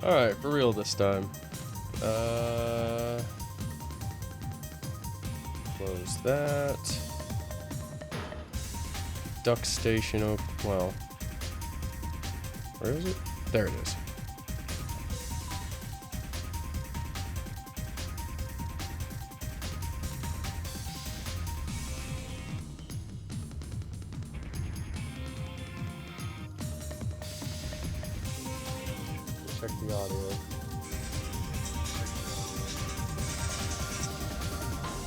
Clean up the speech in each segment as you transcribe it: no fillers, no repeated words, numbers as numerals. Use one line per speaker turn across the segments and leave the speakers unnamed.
Alright, for real this time. Close that. Duck station open. Well, where is it? There it is. Check the audio.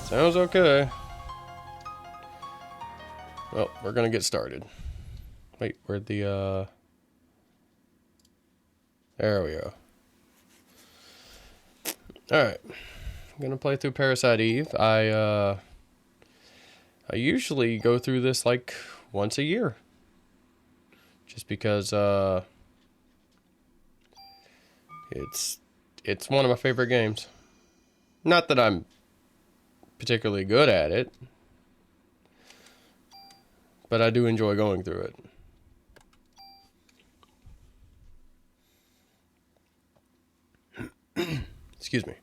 Sounds okay. Well, we're gonna get started. Wait, where'd the, there we go. Alright. I'm gonna play through Parasite Eve. I usually go through this like once a year. Just because, it's one of my favorite games. Not that I'm particularly good at it, but I do enjoy going through it. Excuse me.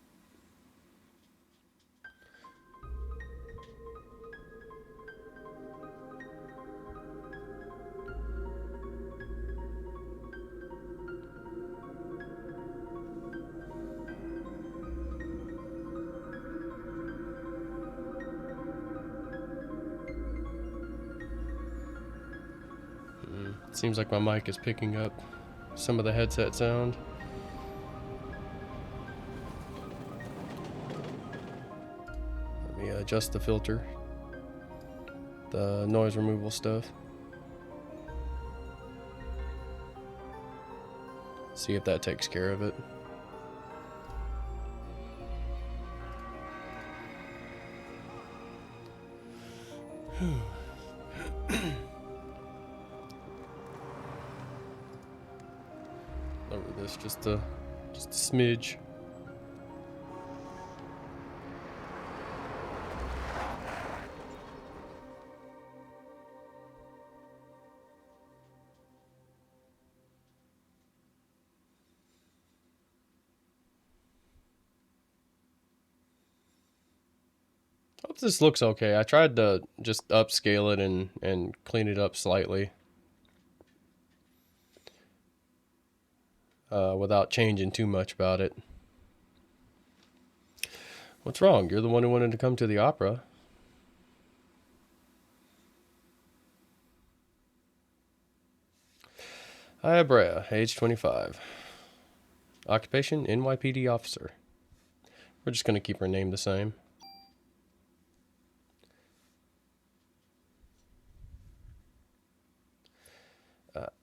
Seems like my mic is picking up some of the headset sound. Let me adjust the filter, the noise removal stuff. See if that takes care of it. Lower this just a smidge. Hope this looks okay. I tried to just upscale it and clean it up slightly. Without changing too much about it. What's wrong? You're the one who wanted to come to the opera. Hi, Brea, age 25. Occupation, NYPD officer. We're just going to keep her name the same.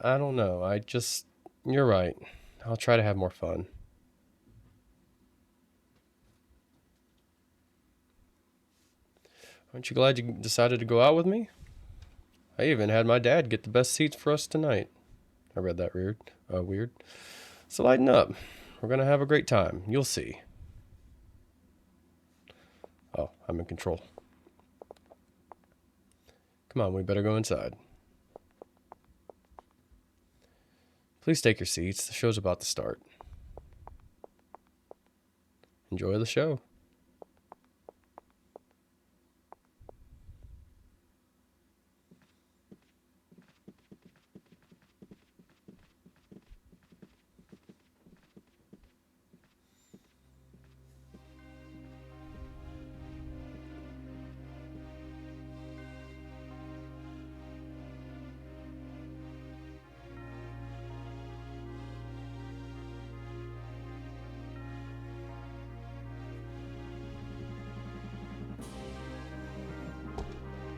I don't know. You're right. I'll try to have more fun. Aren't you glad you decided to go out with me? I even had my dad get the best seats for us tonight. I read that weird. So lighten up. We're gonna have a great time. You'll see. Oh, I'm in control. Come on, we better go inside. Please take your seats. The show's about to start. Enjoy the show.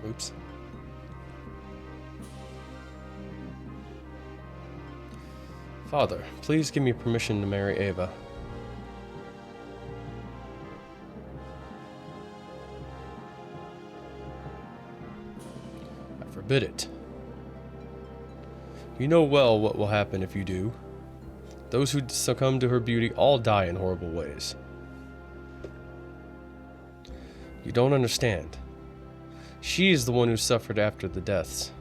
Oops. Father, please give me permission to marry Ava. I forbid it. You know well what will happen if you do. Those who succumb to her beauty all die in horrible ways. You don't understand. She is the one who suffered after the deaths.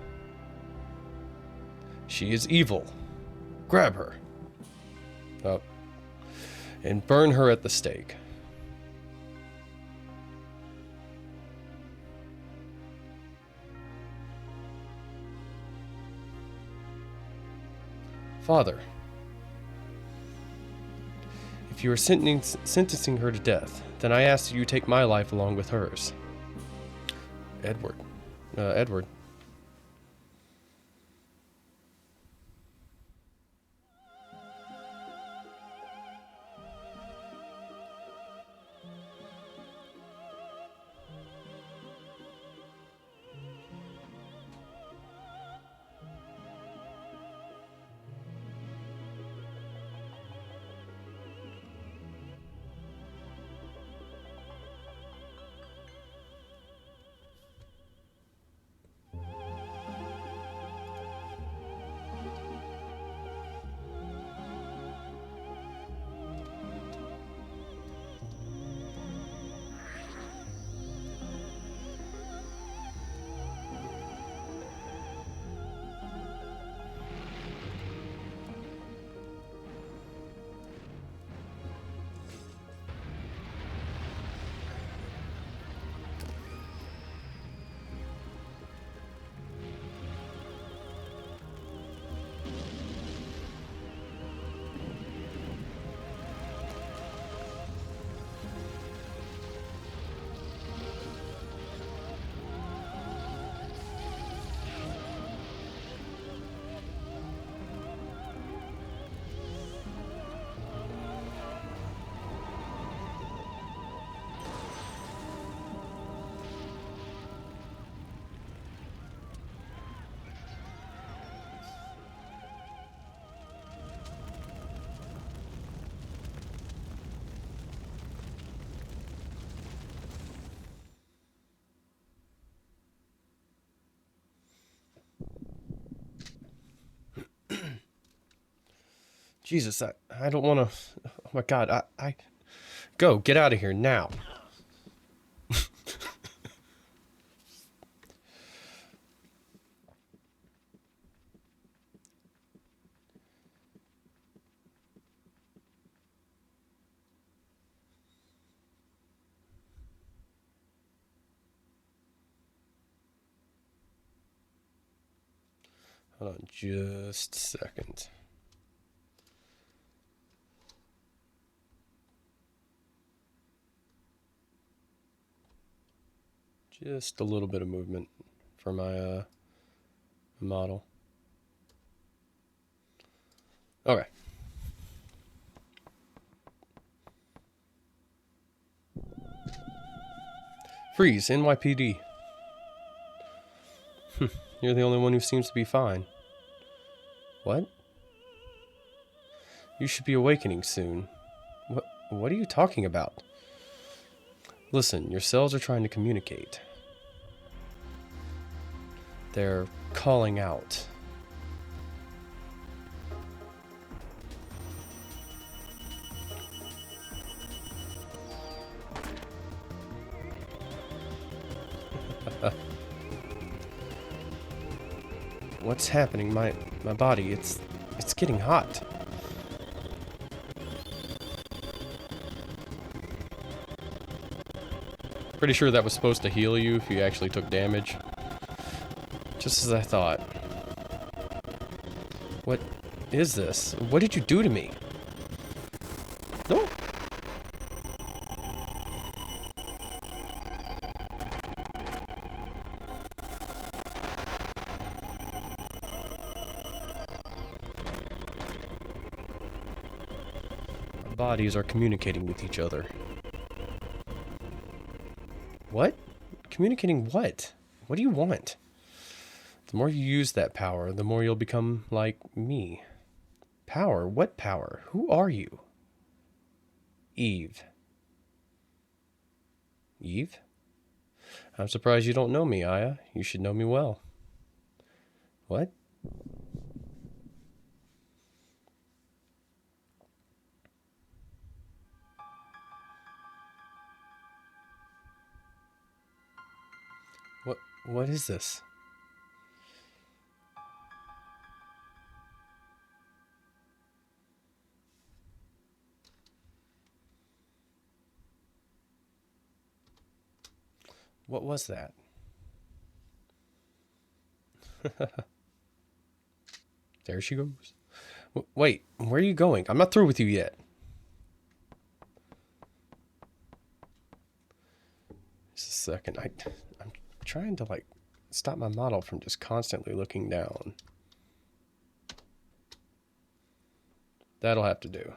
She is evil. Grab her. Oh, and burn her at the stake. Father, if you are sentencing her to death, then I ask that you take my life along with hers. Edward. Edward. Jesus, I don't want to. Oh my God, I go, get out of here now. Hold on just a second. Just a little bit of movement for my model. Okay. Freeze, NYPD. You're the only one who seems to be fine. What? You should be awakening soon. What are you talking about? Listen, your cells are trying to communicate. They're calling out. What's happening? My body, it's getting hot. Pretty sure that was supposed to heal you if you actually took damage. Just as I thought. What is this? What did you do to me? No. Our bodies are communicating with each other. What? Communicating what? What do you want? The more you use that power, the more you'll become like me. Power? What power? Who are you? Eve. Eve? I'm surprised you don't know me, Aya. You should know me well. What? What is this? What was that? There she goes. Wait, where are you going? I'm not through with you yet. Just a second. I'm trying to like stop my model from just constantly looking down. That'll have to do.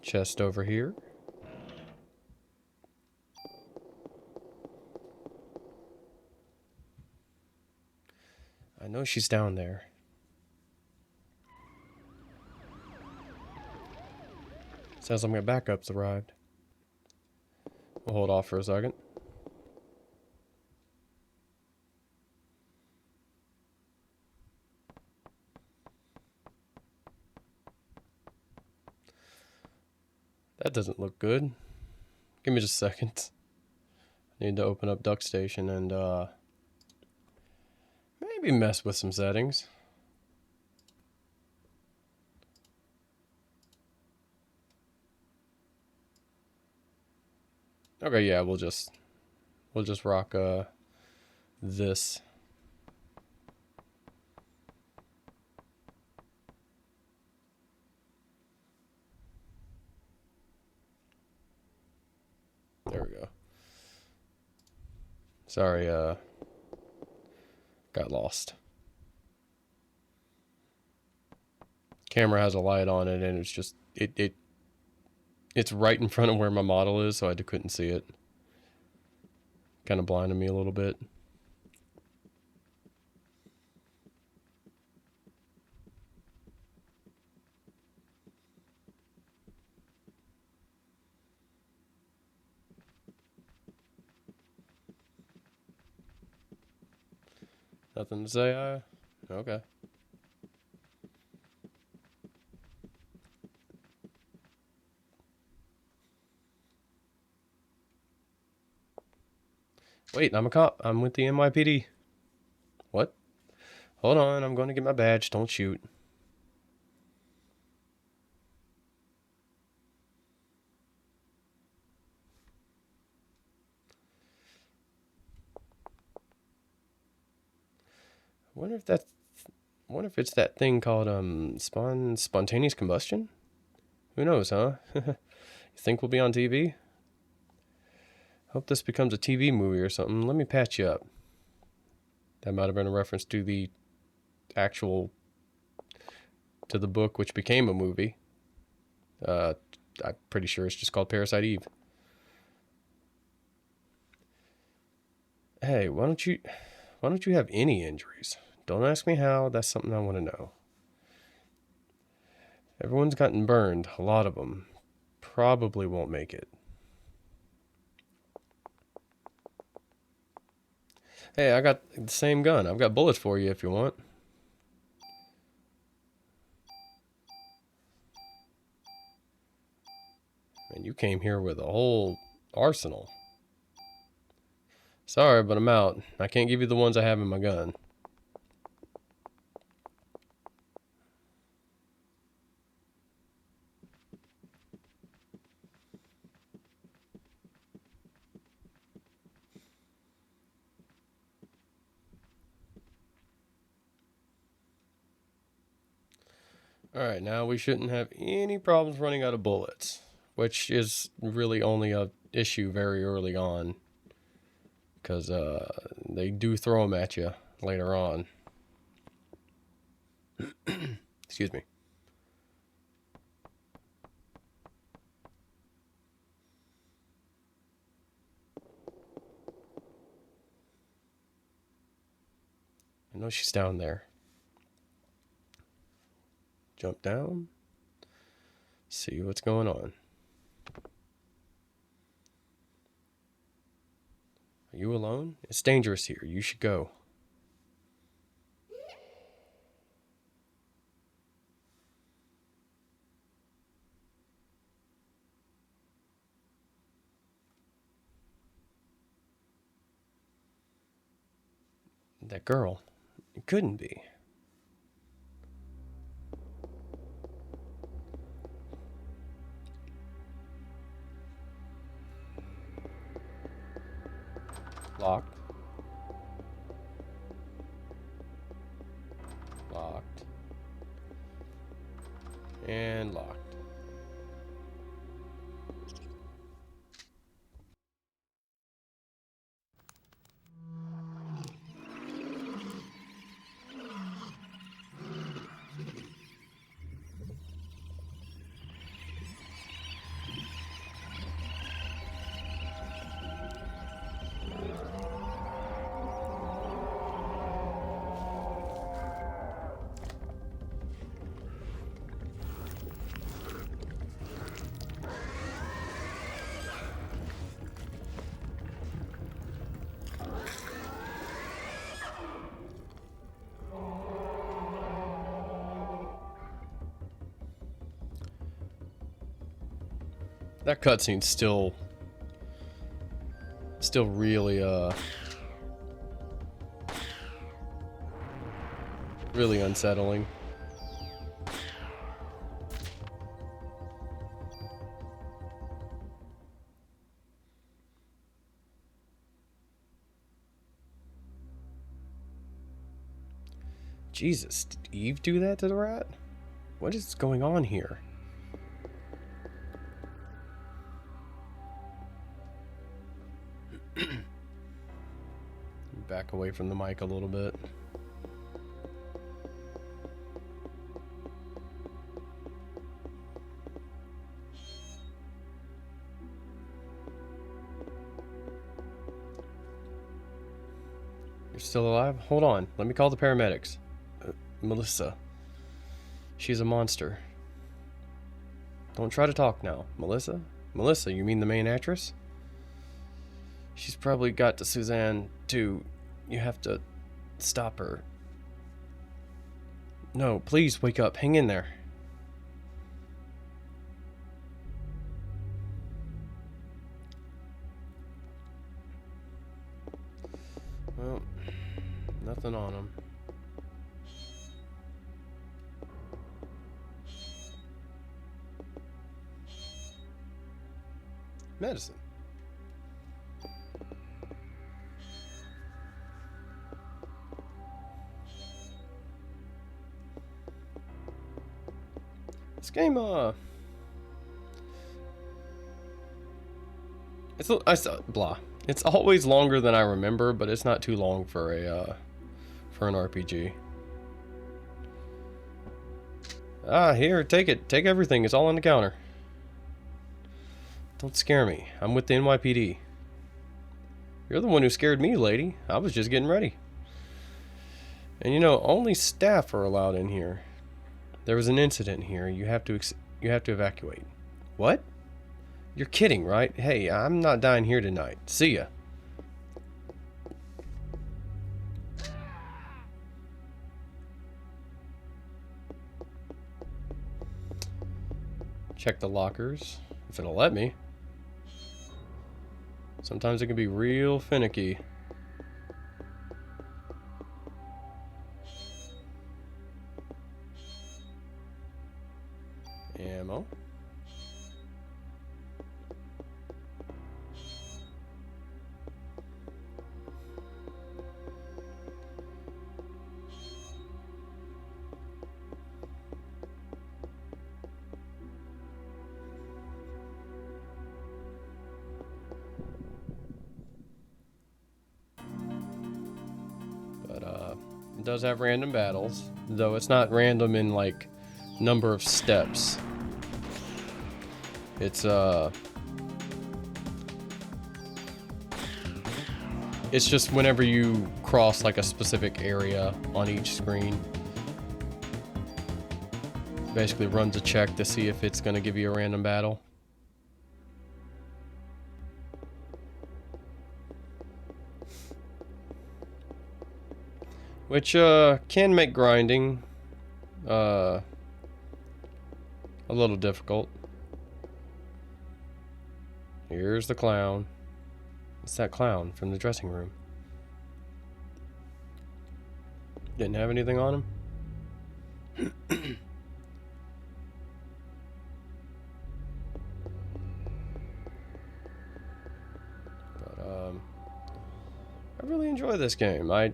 Chest over here. I know she's down there. Sounds like my backup's arrived. We'll hold off for a second. That doesn't look good. Give me just a second. I need to open up Duck Station and maybe mess with some settings. Okay, yeah, we'll just rock this. There we go. Sorry, got lost. Camera has a light on it, and it's just it's right in front of where my model is, so I couldn't see it. Kind of blinded me a little bit. Nothing to say. Okay. Wait, I'm a cop. I'm with the NYPD. What? Hold on, I'm going to get my badge. Don't shoot. Wonder if it's that thing called spontaneous combustion? Who knows, huh? You think we'll be on TV? Hope this becomes a TV movie or something. Let me patch you up. That might have been a reference to the book which became a movie. I'm pretty sure it's just called Parasite Eve. Hey, why don't you have any injuries? Don't ask me how. That's something I want to know. Everyone's gotten burned. A lot of them. Probably won't make it. Hey, I got the same gun. I've got bullets for you if you want. And you came here with a whole arsenal. Sorry, but I'm out. I can't give you the ones I have in my gun. Alright, now we shouldn't have any problems running out of bullets, which is really only a issue very early on, because they do throw them at you later on. Excuse me. I know she's down there. Jump down. See what's going on. Are you alone? It's dangerous here. You should go. That girl. It couldn't be. Locked. Locked. And locked. That cutscene's still really really unsettling. Jesus, did Eve do that to the rat? What is going on here? Back away from the mic a little bit. You're still alive? Hold on. Let me call the paramedics. Melissa. She's a monster. Don't try to talk now. Melissa? Melissa, you mean the main actress? She's probably got to Suzanne, too. You have to stop her. No, please wake up. Hang in there. Well, nothing on him. Medicine. This game, It's always longer than I remember, but it's not too long for a, for an RPG. Here, take it. Take everything. It's all on the counter. Don't scare me. I'm with the NYPD. You're the one who scared me, lady. I was just getting ready. And you know, only staff are allowed in here. There was an incident here. You have to evacuate. What? You're kidding, right? Hey, I'm not dying here tonight. See ya. Check the lockers, if it'll let me. Sometimes it can be real finicky. Ammo. It does have random battles, though it's not random in like number of steps. It's just whenever you cross like a specific area on each screen. Basically runs a check to see if it's going to give you a random battle. Which can make grinding a little difficult. Here's the clown. It's that clown from the dressing room. Didn't have anything on him. But I really enjoy this game. I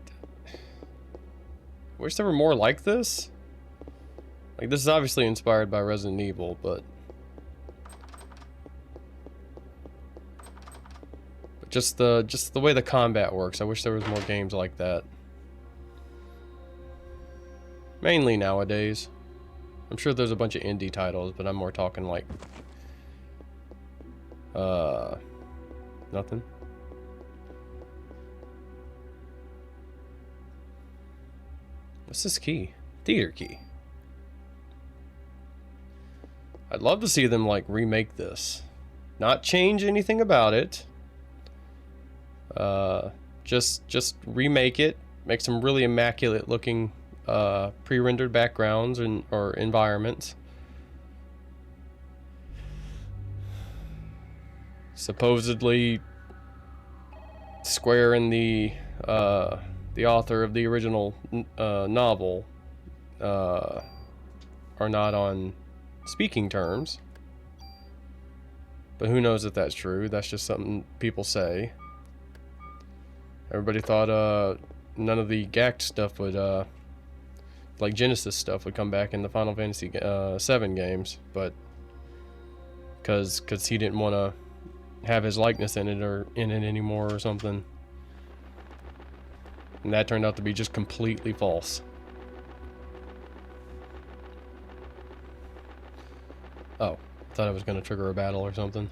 wish there were more like this. Like, this is obviously inspired by Resident Evil, but just the way the combat works. I wish there was more games like that. Mainly nowadays. I'm sure there's a bunch of indie titles, but I'm more talking like nothing. What's this key? Theater key. I'd love to see them like remake this. Not change anything about it. Just remake it. Make some really immaculate looking pre-rendered backgrounds or environments. Supposedly Square and the author of the original novel are not on speaking terms, but who knows if that's true. That's just something people say. Everybody thought none of the GACT stuff would like Genesis stuff would come back in the Final Fantasy 7 games, but because he didn't want to have his likeness in it anymore or something, and that turned out to be just completely false. Oh, I thought I was going to trigger a battle or something.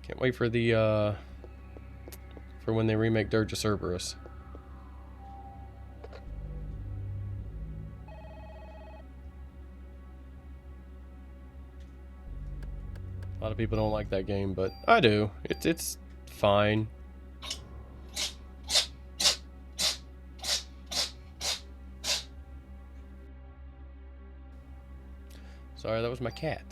Can't wait for the for when they remake Dirge of Cerberus. A lot of people don't like that game, but I do. It's fine. Sorry, that was my cat.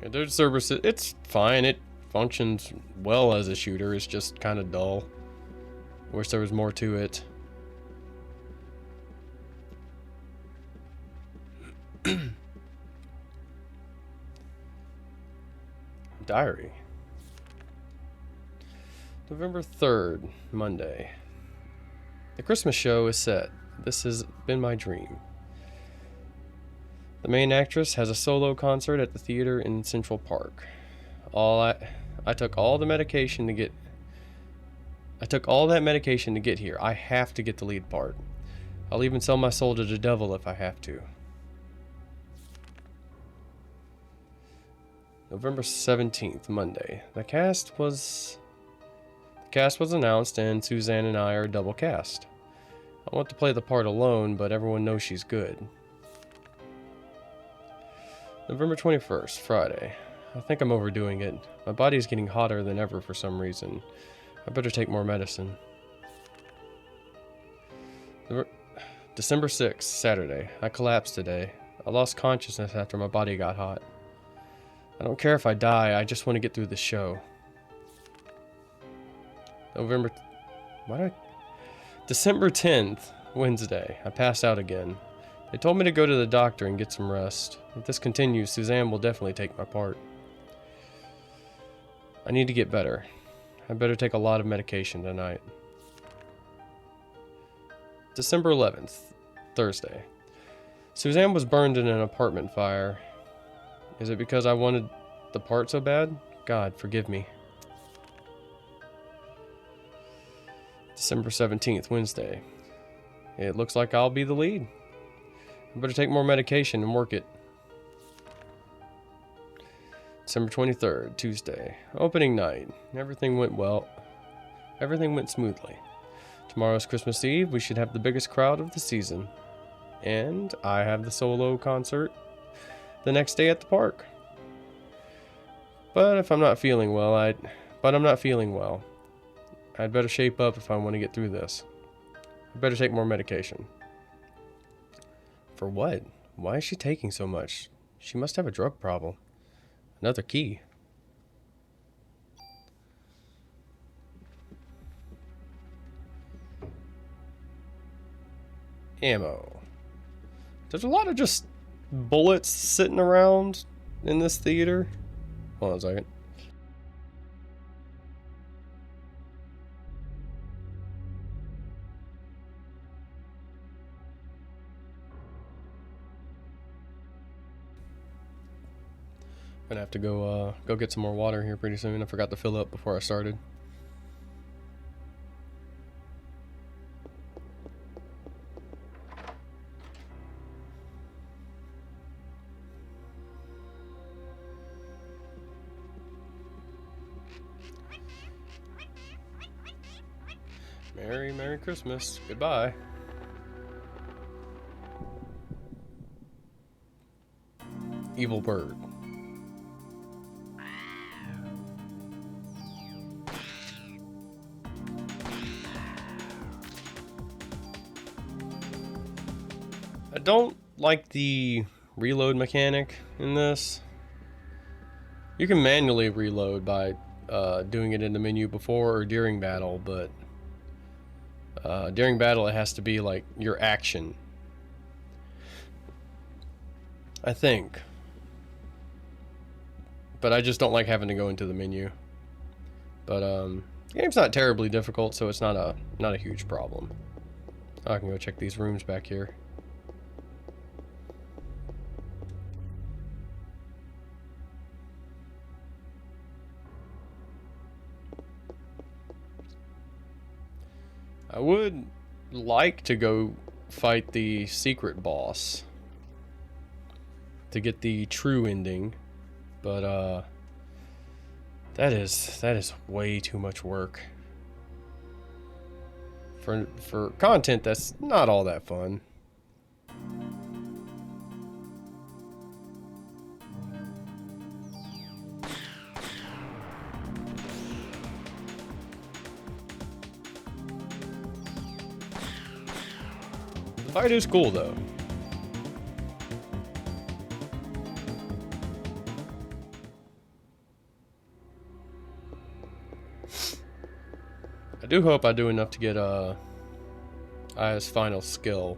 Yeah, Dirge of Cerberus, it's fine. It functions well as a shooter. It's just kind of dull. Wish there was more to it. Diary. November 3rd, Monday. The Christmas show is set. This has been my dream. The main actress has a solo concert at the theater in Central Park. I took all the medication to get. I took all that medication to get here. I have to get the lead part. I'll even sell my soul to the devil if I have to. November 17th, Monday. The cast was announced, and Suzanne and I are double cast. I want to play the part alone, but everyone knows she's good. November 21st, Friday. I think I'm overdoing it. My body is getting hotter than ever for some reason. I better take more medicine. December 6th, Saturday. I collapsed today. I lost consciousness after my body got hot. I don't care if I die, I just want to get through the show. December 10th, Wednesday. I passed out again. They told me to go to the doctor and get some rest. If this continues, Suzanne will definitely take my part. I need to get better. I better take a lot of medication tonight. December 11th, Thursday. Suzanne was burned in an apartment fire. Is it because I wanted the part so bad? God, forgive me. December 17th, Wednesday. It looks like I'll be the lead. I better take more medication and work it. December 23rd, Tuesday. Opening night. Everything went well. Everything went smoothly. Tomorrow's Christmas Eve. We should have the biggest crowd of the season. And I have the solo concert the next day at the park. But if I'm not feeling well, I'm not feeling well. I'd better shape up if I want to get through this. I better take more medication. For what? Why is she taking so much? She must have a drug problem. Another key. Ammo. There's a lot of just bullets sitting around in this theater. Hold on a second. Gonna have to go get some more water here pretty soon. I forgot to fill up before I started. Merry Christmas. Goodbye. Evil bird. I don't like the reload mechanic in this. You can manually reload by doing it in the menu before or during battle, but during battle it has to be like your action, I think. But I just don't like having to go into the menu. But the game's not terribly difficult, so it's not a huge problem. I can go check these rooms back here. I would like to go fight the secret boss to get the true ending, but that is way too much work for content that's not all that fun. The fight is cool though. I do hope I do enough to get Aya's final skill.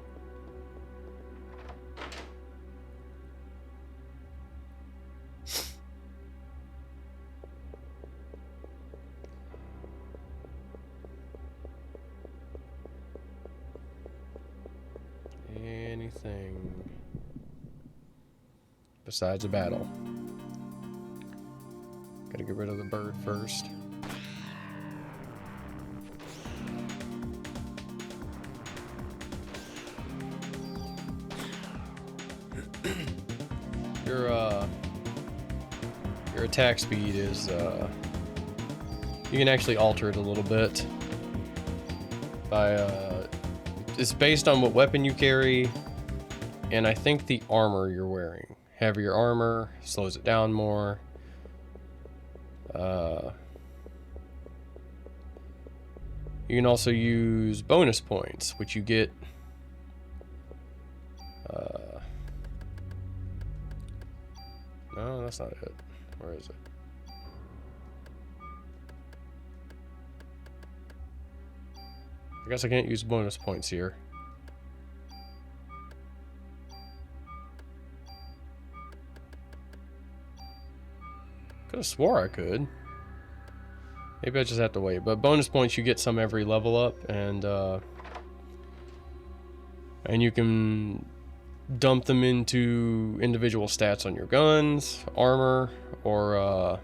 Anything besides a battle. Gotta get rid of the bird first. Your attack speed is you can actually alter it a little bit by it's based on what weapon you carry, and I think the armor you're wearing. Heavier armor slows it down more. You can also use bonus points, which you get no, that's not it. Where is it? I guess I can't use bonus points here. Could have swore I could. Maybe I just have to wait. But bonus points you get some every level up, and you can dump them into individual stats on your guns, armor, or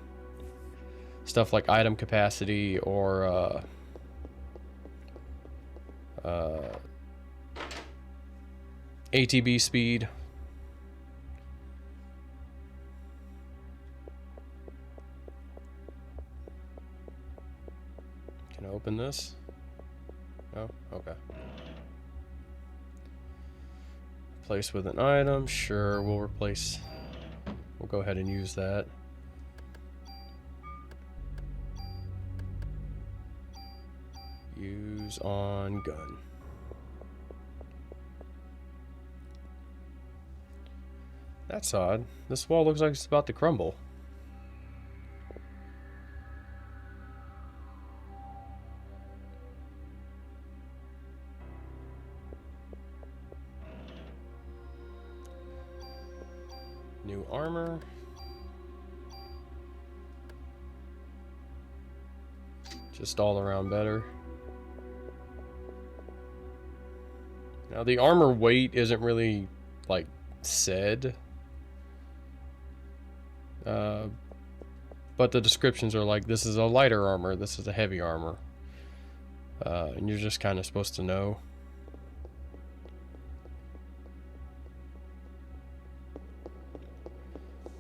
stuff like item capacity or ATB speed. Can I open this? No? Okay. Replace with an item. Sure, we'll replace We'll go ahead and use that. Use on gun. That's odd. This wall looks like it's about to crumble. New armor. Just all around better. Now the armor weight isn't really like said. But the descriptions are like, this is a lighter armor, this is a heavy armor. And you're just kind of supposed to know.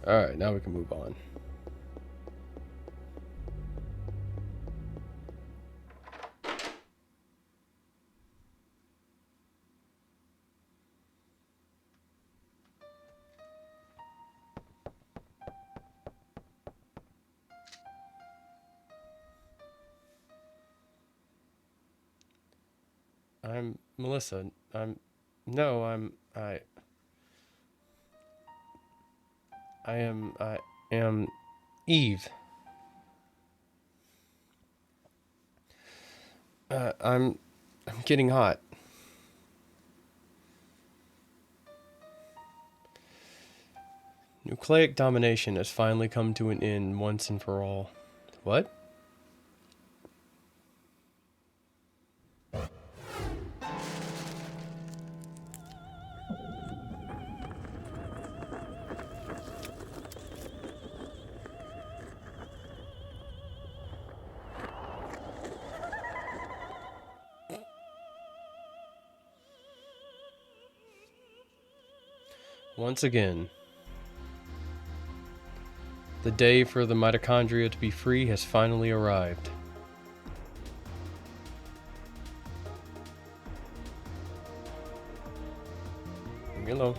Alright, now we can move on. I'm Melissa. I am Eve. I'm getting hot. Nucleic domination has finally come to an end once and for all. What? Once again, the day for the mitochondria to be free has finally arrived. Leave me alone.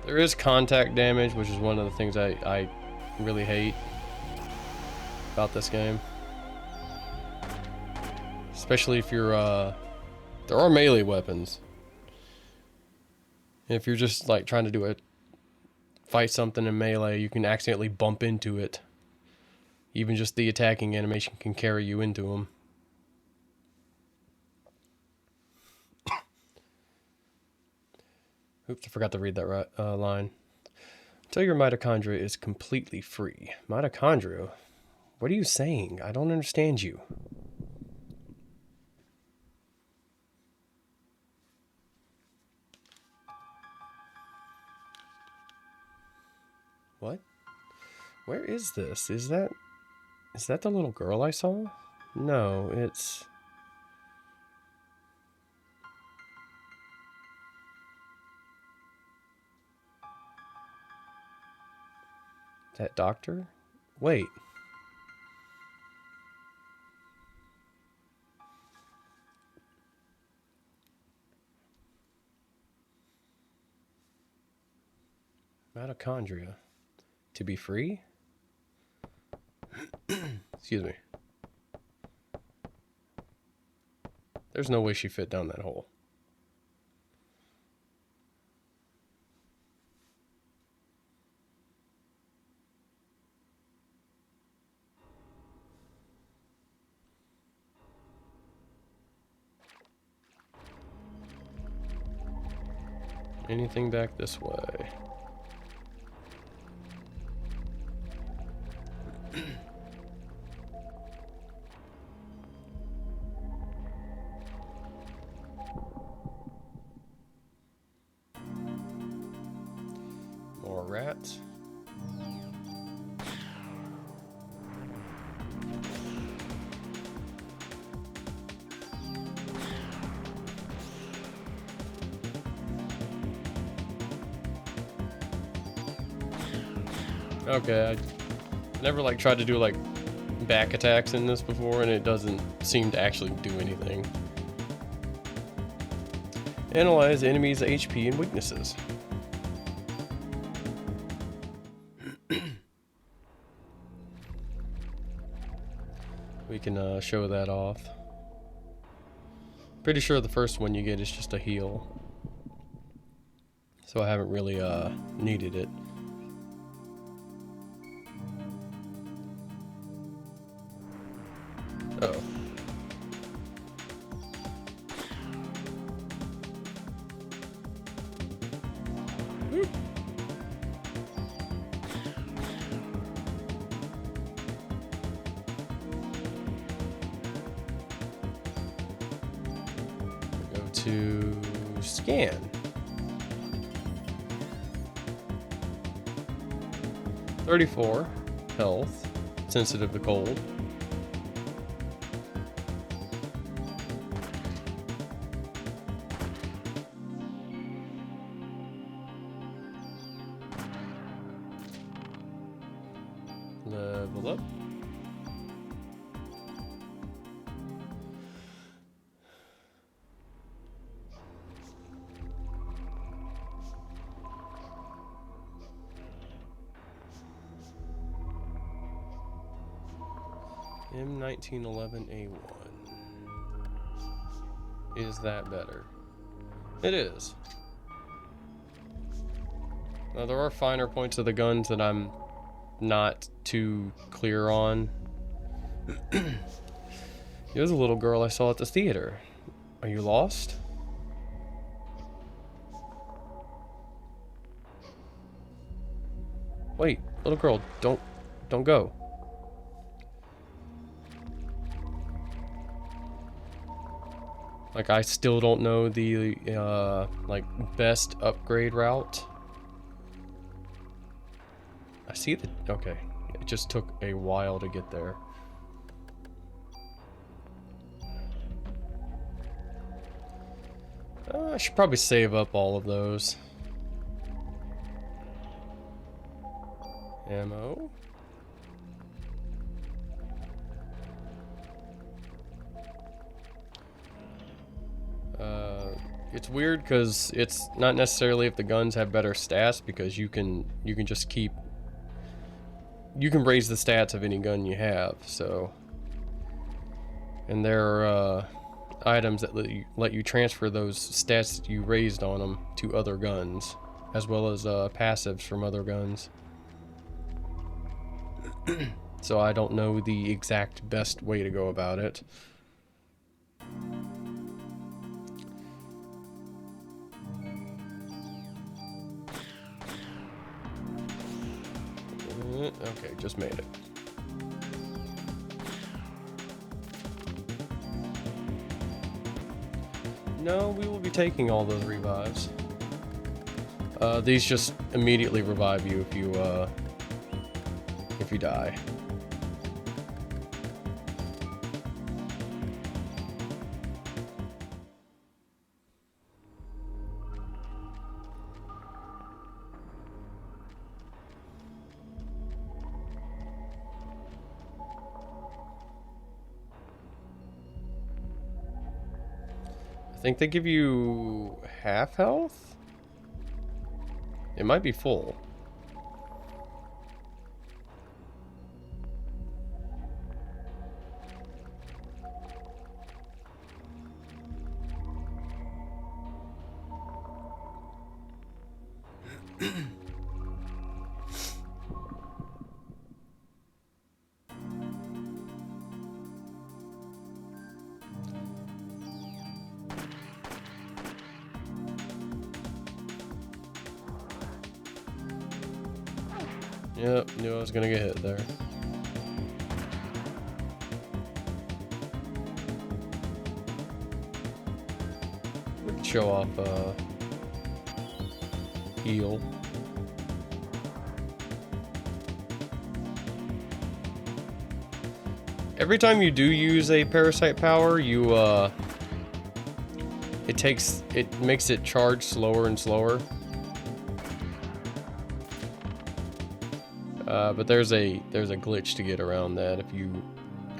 There is contact damage, which is one of the things I really hate about this game. Especially if you're, there are melee weapons. If you're just like trying to do fight something in melee, you can accidentally bump into it. Even just the attacking animation can carry you into them. Oops, I forgot to read that line. Until your mitochondria is completely free. Mitochondria? What are you saying? I don't understand you. What? Where is this? Is that the little girl I saw? No, it's... That doctor? Wait. Mitochondria. To be free? Excuse me. There's no way she fit down that hole. Anything back this way? More rats. Okay, I never like tried to do like back attacks in this before, and it doesn't seem to actually do anything. Analyze enemies' HP and weaknesses. We can show that off. Pretty sure the first one you get is just a heal. So I haven't really needed it. Uh-oh. Whoop. Go to scan. $34 health, sensitive to cold. Level up. M1911A1. Is that better? It is. Now, there are finer points of the guns that I'm not too clear on. You're the little girl I saw at the theater. Are you lost? Wait, little girl, don't go. Like, I still don't know the, like, best upgrade route. I see the... Okay. It just took a while to get there. I should probably save up all of those. Ammo. It's weird because it's not necessarily if the guns have better stats, because you can just keep, you can raise the stats of any gun you have. So, and there are items that let you transfer those stats that you raised on them to other guns, as well as passives from other guns. So I don't know the exact best way to go about it. Okay, just made it. No, we will be taking all those revives. These just immediately revive you if you die. I think they give you half health? It might be full. Yep, knew I was gonna get hit there. We can show off heal. Every time you do use a parasite power, you it makes it charge slower and slower. But there's a glitch to get around that if you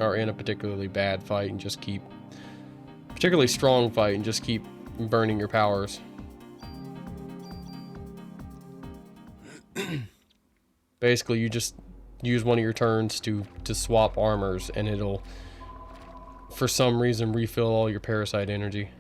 are in a particularly bad fight and just keep, particularly strong fight and just keep burning your powers. Basically, you just use one of your turns to swap armors, and it'll, for some reason, refill all your parasite energy.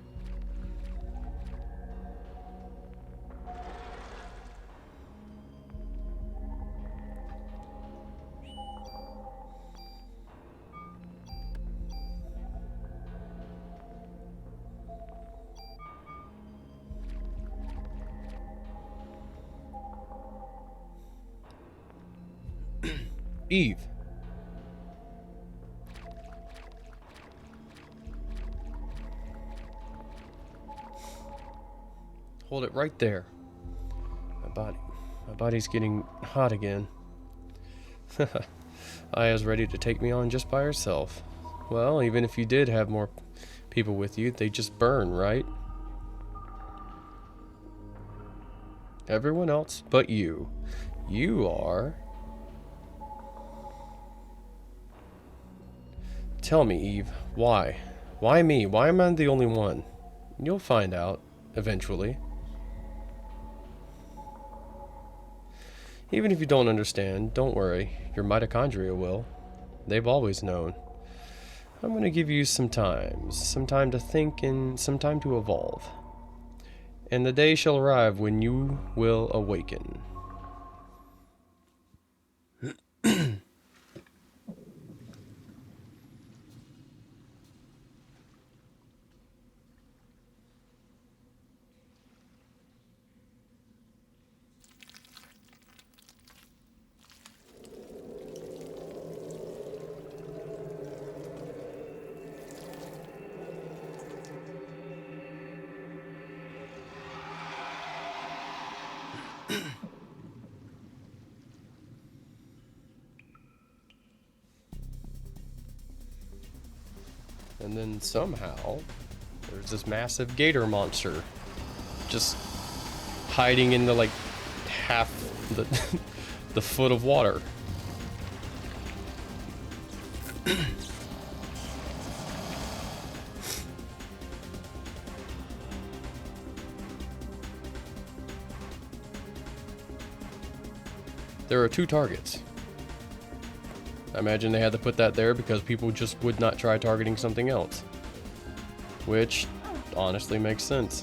Eve. Hold it right there. My body's getting hot again. Aya's ready to take me on just by herself. Well, even if you did have more people with you, they just burn, right? Everyone else but you. You are... Tell me, Eve, why? Why me? Why am I the only one? You'll find out, eventually. Even if you don't understand, don't worry. Your mitochondria will. They've always known. I'm going to give you some time to think and some time to evolve. And the day shall arrive when you will awaken. And then somehow, there's this massive gator monster just hiding in the, like, half the, the foot of water. There are 2 targets. I imagine they had to put that there because people just would not try targeting something else. Which, honestly, makes sense.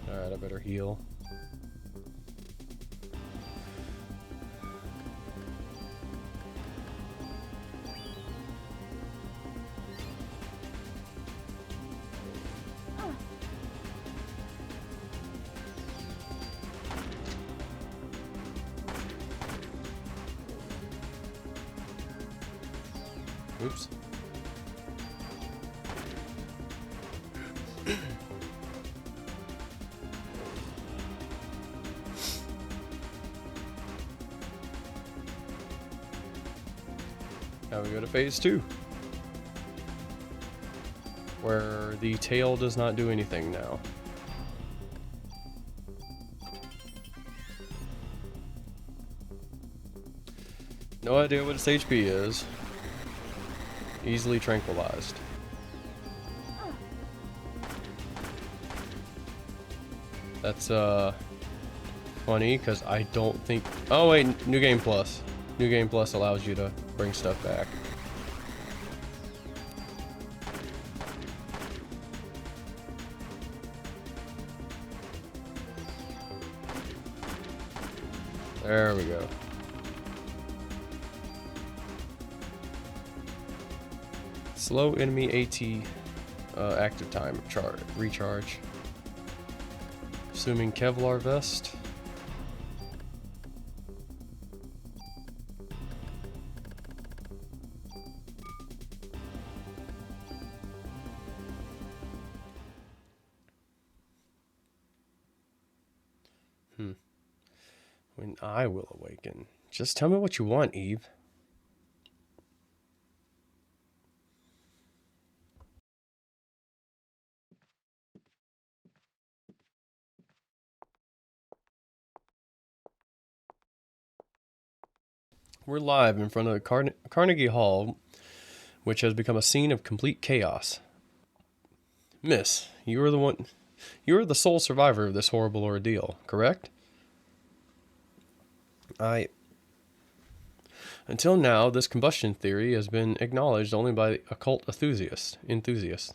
Alright, I better heal. Oops. Now we go to phase 2, where the tail does not do anything now. No idea what its HP is. Easily tranquilized. That's funny because I don't think... Oh wait, New Game Plus. New Game Plus allows you to bring stuff back. There we go. Slow enemy AT active time recharge. Assuming Kevlar vest. When I will awaken. Just tell me what you want, Eve. We're live in front of the Carnegie Hall, which has become a scene of complete chaos. Miss, you are the one. You are the sole survivor of this horrible ordeal, correct? I. Until now, this combustion theory has been acknowledged only by occult enthusiasts.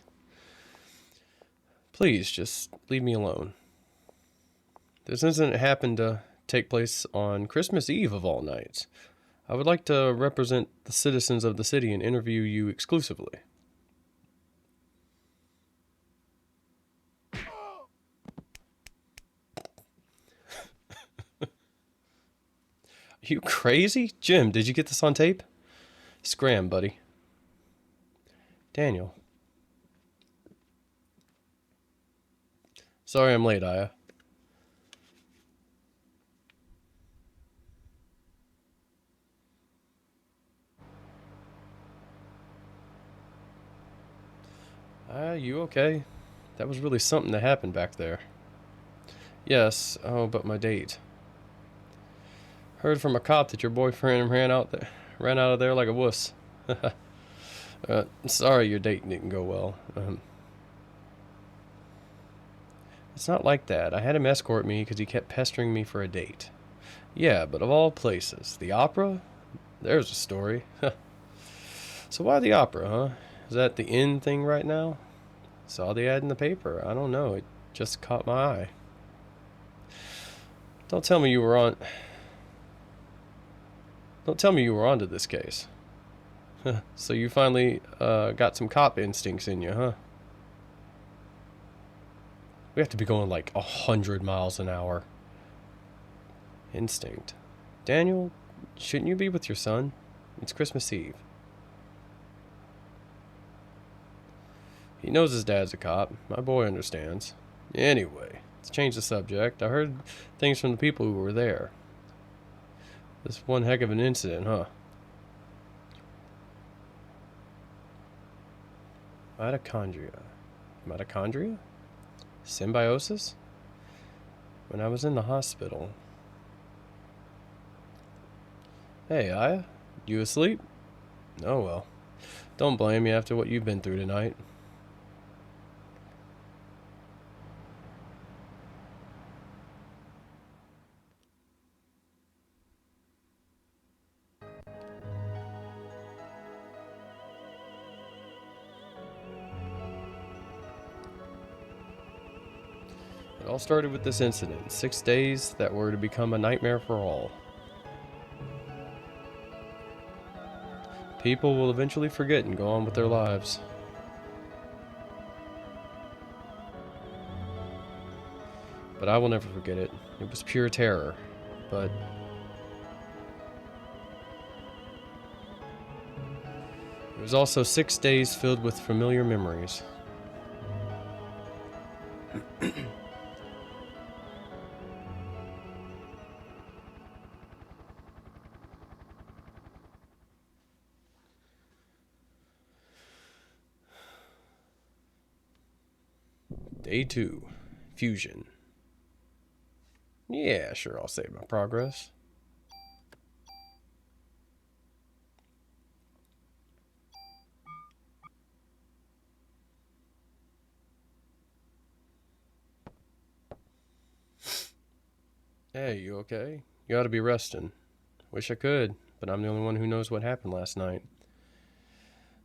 Please, just leave me alone. This incident happened to take place on Christmas Eve of all nights. I would like to represent the citizens of the city and interview you exclusively. Are you crazy? Jim, did you get this on tape? Scram, buddy. Daniel. Sorry I'm late, Aya. You okay? That was really something that happened back there. Yes, oh, but my date. Heard from a cop that your boyfriend ran out of there like a wuss. Sorry your date didn't go well. It's not like that. I had him escort me because he kept pestering me for a date. Yeah, but of all places, the opera? There's a story. So why the opera, huh? Is that the in thing right now? Saw the ad in the paper. I don't know. It just caught my eye. Don't tell me you were on. Don't tell me you were onto this case. So you finally got some cop instincts in you, huh? We have to be going like 100 miles an hour. Instinct. Daniel, shouldn't you be with your son? It's Christmas Eve. He knows his dad's a cop. My boy understands. Anyway, let's change the subject. I heard things from the people who were there. This one heck of an incident, huh? Mitochondria. Mitochondria? Symbiosis? When I was in the hospital. Hey, Aya? You asleep? Oh well. Don't blame me after what you've been through tonight. It all started with this incident. 6 days that were to become a nightmare for all. People will eventually forget and go on with their lives. But I will never forget it. It was pure terror. But it was also 6 days filled with familiar memories. Day 2. Fusion. Yeah, sure, I'll save my progress. Hey, you okay? You ought to be resting. Wish I could, but I'm the only one who knows what happened last night.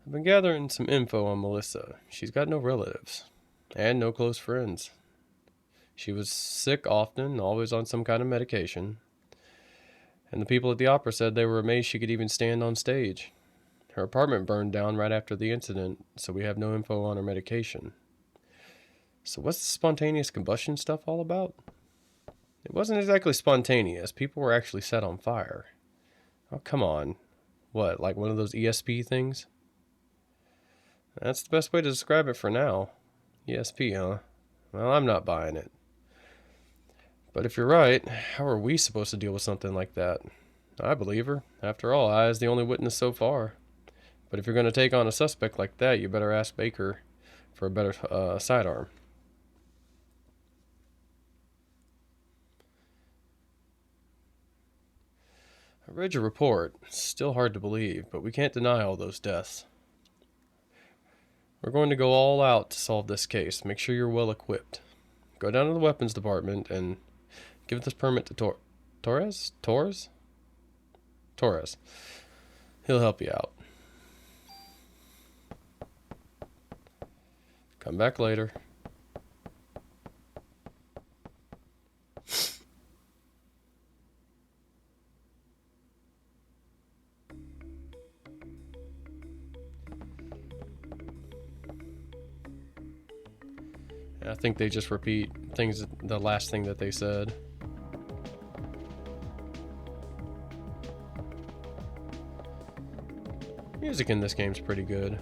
I've been gathering some info on Melissa. She's got no relatives, and no close friends. She was sick often, always on some kind of medication. And the people at the opera said they were amazed she could even stand on stage. Her apartment burned down right after the incident, so we have no info on her medication. So what's the spontaneous combustion stuff all about? It wasn't exactly spontaneous. People were actually set on fire. Oh, come on. What, like one of those ESP things? That's the best way to describe it for now. ESP, huh? Well, I'm not buying it. But if you're right, how are we supposed to deal with something like that? I believe her. After all, I is the only witness so far. But if you're going to take on a suspect like that, you better ask Baker for a better sidearm. I read your report. Still hard to believe, but we can't deny all those deaths. We're going to go all out to solve this case. Make sure you're well equipped. Go down to the weapons department and give this permit to Torres? Torres. He'll help you out. Come back later. I think they just repeat things, the last thing that they said. Music in this game's pretty good.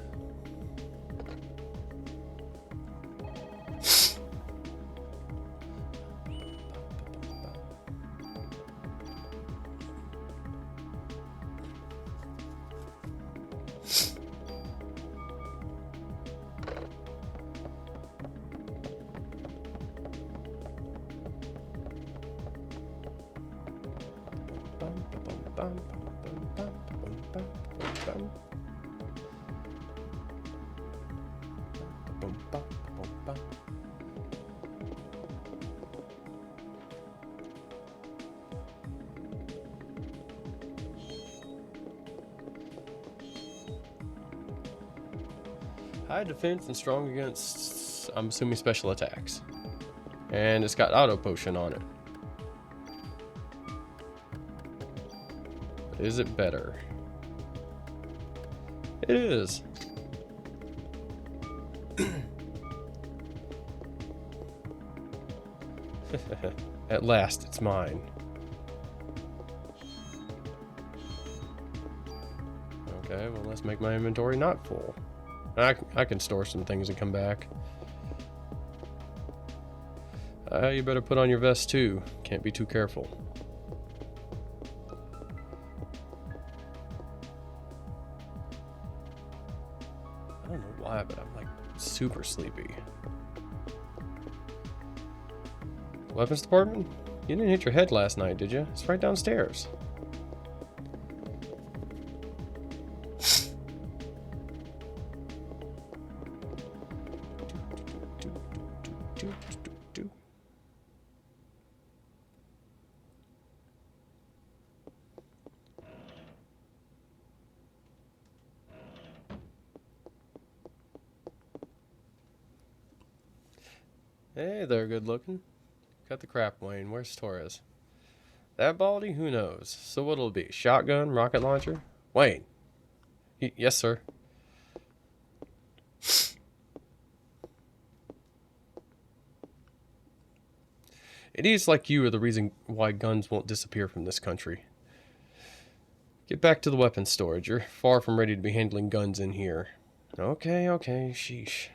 High defense and strong against, I'm assuming, special attacks. And it's got auto potion on it. But is it better? It is. At last, it's mine. Okay, well, let's make my inventory not full. I can store some things and come back. You better put on your vest too. Can't be too careful. I don't know why, but I'm like super sleepy. Weapons department? You didn't hit your head last night, did you? It's right downstairs. Hey there, good looking. Cut the crap, Wayne. Where's Torres? That baldy? Who knows? So what'll it be? Shotgun? Rocket launcher? Wayne! Yes, sir. Idiots like you are the reason why guns won't disappear from this country. Get back to the weapons storage. You're far from ready to be handling guns in here. Okay, sheesh.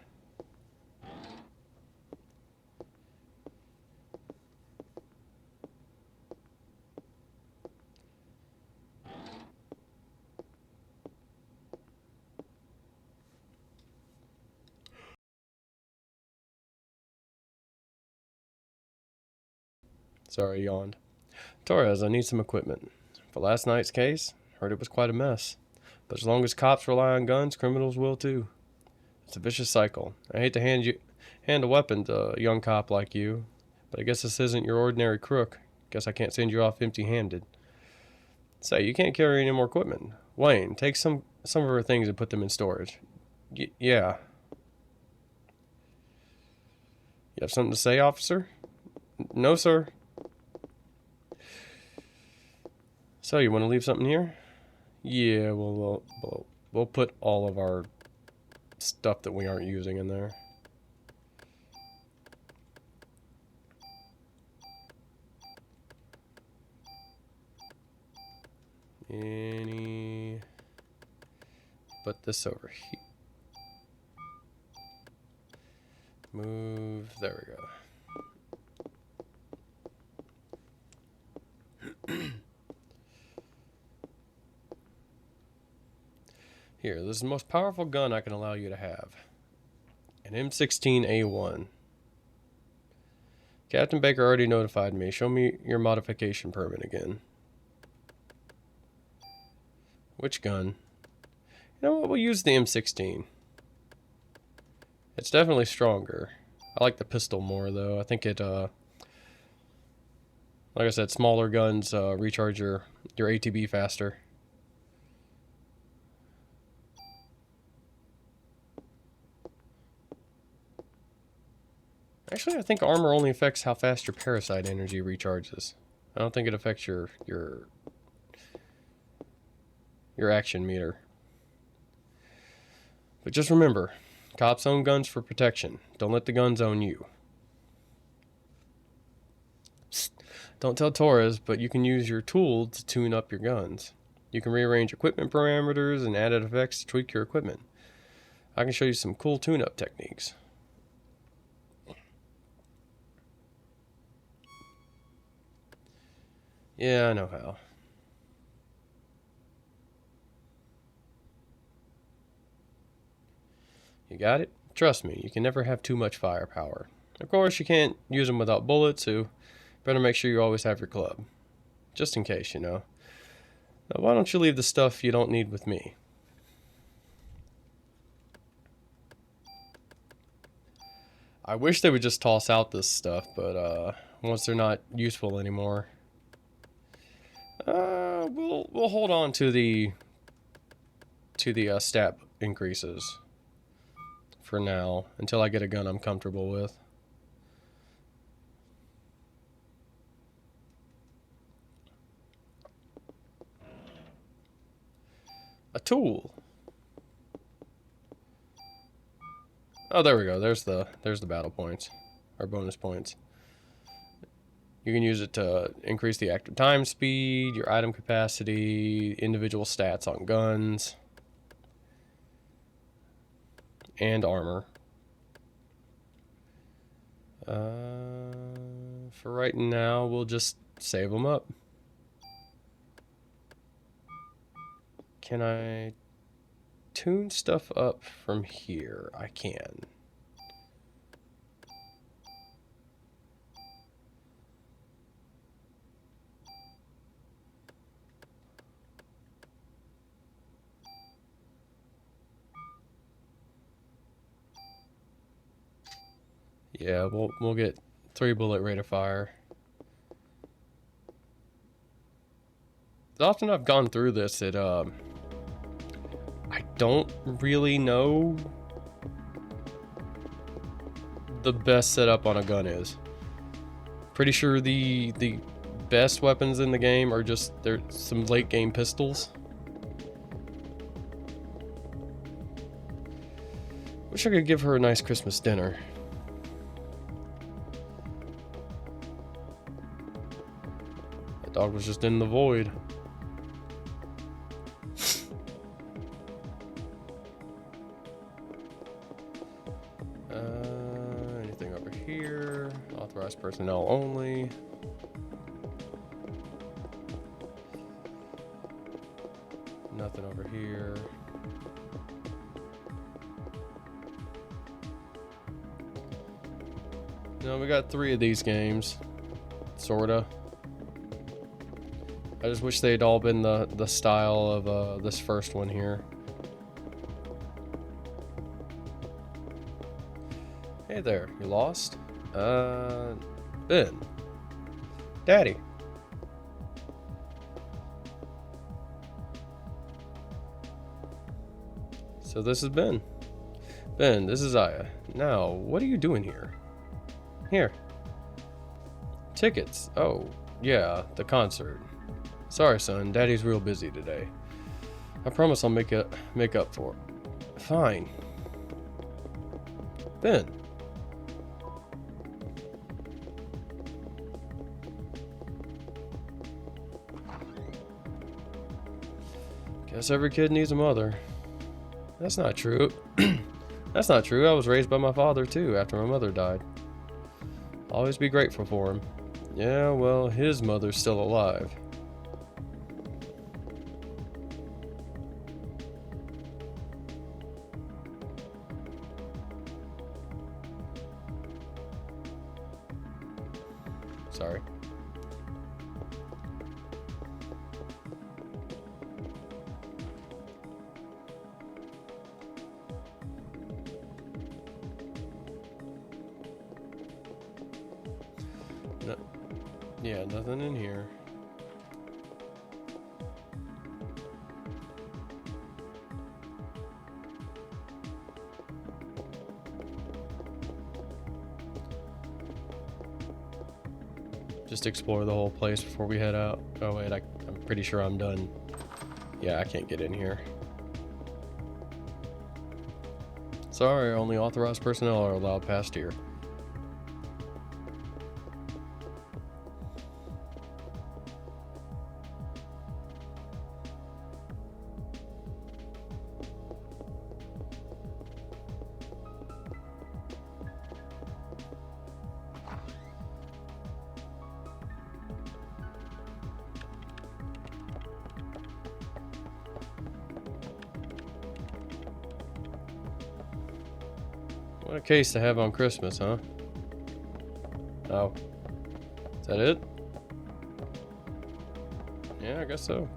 Sorry, I yawned. Torres, I need some equipment. For last night's case, heard it was quite a mess. But as long as cops rely on guns, criminals will too. It's a vicious cycle. I hate to hand a weapon to a young cop like you, but I guess this isn't your ordinary crook. Guess I can't send you off empty-handed. Say, you can't carry any more equipment. Wayne, take some of her things and put them in storage. Yeah. You have something to say, officer? No, sir. So, you want to leave something here? Yeah, we'll put all of our stuff that we aren't using in there. Put this over here. Move, there we go. Here, this is the most powerful gun I can allow you to have. An M16A1. Captain Baker already notified me. Show me your modification permit again. Which gun? You know what? We'll use the M16. It's definitely stronger. I like the pistol more, though. I think it, like I said, smaller guns recharge your ATB faster. Actually, I think armor only affects how fast your parasite energy recharges. I don't think it affects your action meter. But just remember, cops own guns for protection. Don't let the guns own you. Psst. Don't tell Torres, but you can use your tool to tune up your guns. You can rearrange equipment parameters and added effects to tweak your equipment. I can show you some cool tune-up techniques. Yeah, I know how. You got it? Trust me, you can never have too much firepower. Of course, you can't use them without bullets, so better make sure you always have your club. Just in case, you know. Now, why don't you leave the stuff you don't need with me? I wish they would just toss out this stuff, but once they're not useful anymore, we'll hold on to the stat increases for now until I get a gun I'm comfortable with. A tool. Oh, there we go. There's the battle points, or bonus points. You can use it to increase the active time speed, your item capacity, individual stats on guns, and armor. For right now, we'll just save them up. Can I tune stuff up from here? I can. Yeah, we'll get 3-bullet rate of fire. Often I've gone through this, I don't really know the best setup on a gun is. Pretty sure the best weapons in the game are just there's some late game pistols. Wish I could give her a nice Christmas dinner. That dog was just in the void. Anything over here? Authorized personnel only. Nothing over here. No, we got 3 of these games. Sorta. I just wish they'd all been the style of this first one here. Hey there, you lost? Ben. Daddy. So this is Ben. Ben, this is Aya. Now, what are you doing here? Here. Tickets. Oh, yeah, the concert. Sorry, son. Daddy's real busy today. I promise I'll make up for it. Fine. Ben. Guess every kid needs a mother. That's not true. That's not true. I was raised by my father, too, after my mother died. Always be grateful for him. Yeah, well, his mother's still alive. Yeah, nothing in here. Just explore the whole place before we head out. Oh wait, I'm pretty sure I'm done. Yeah, I can't get in here. Sorry, only authorized personnel are allowed past here. What a case to have on Christmas, huh? Oh. Is that it? Yeah, I guess so.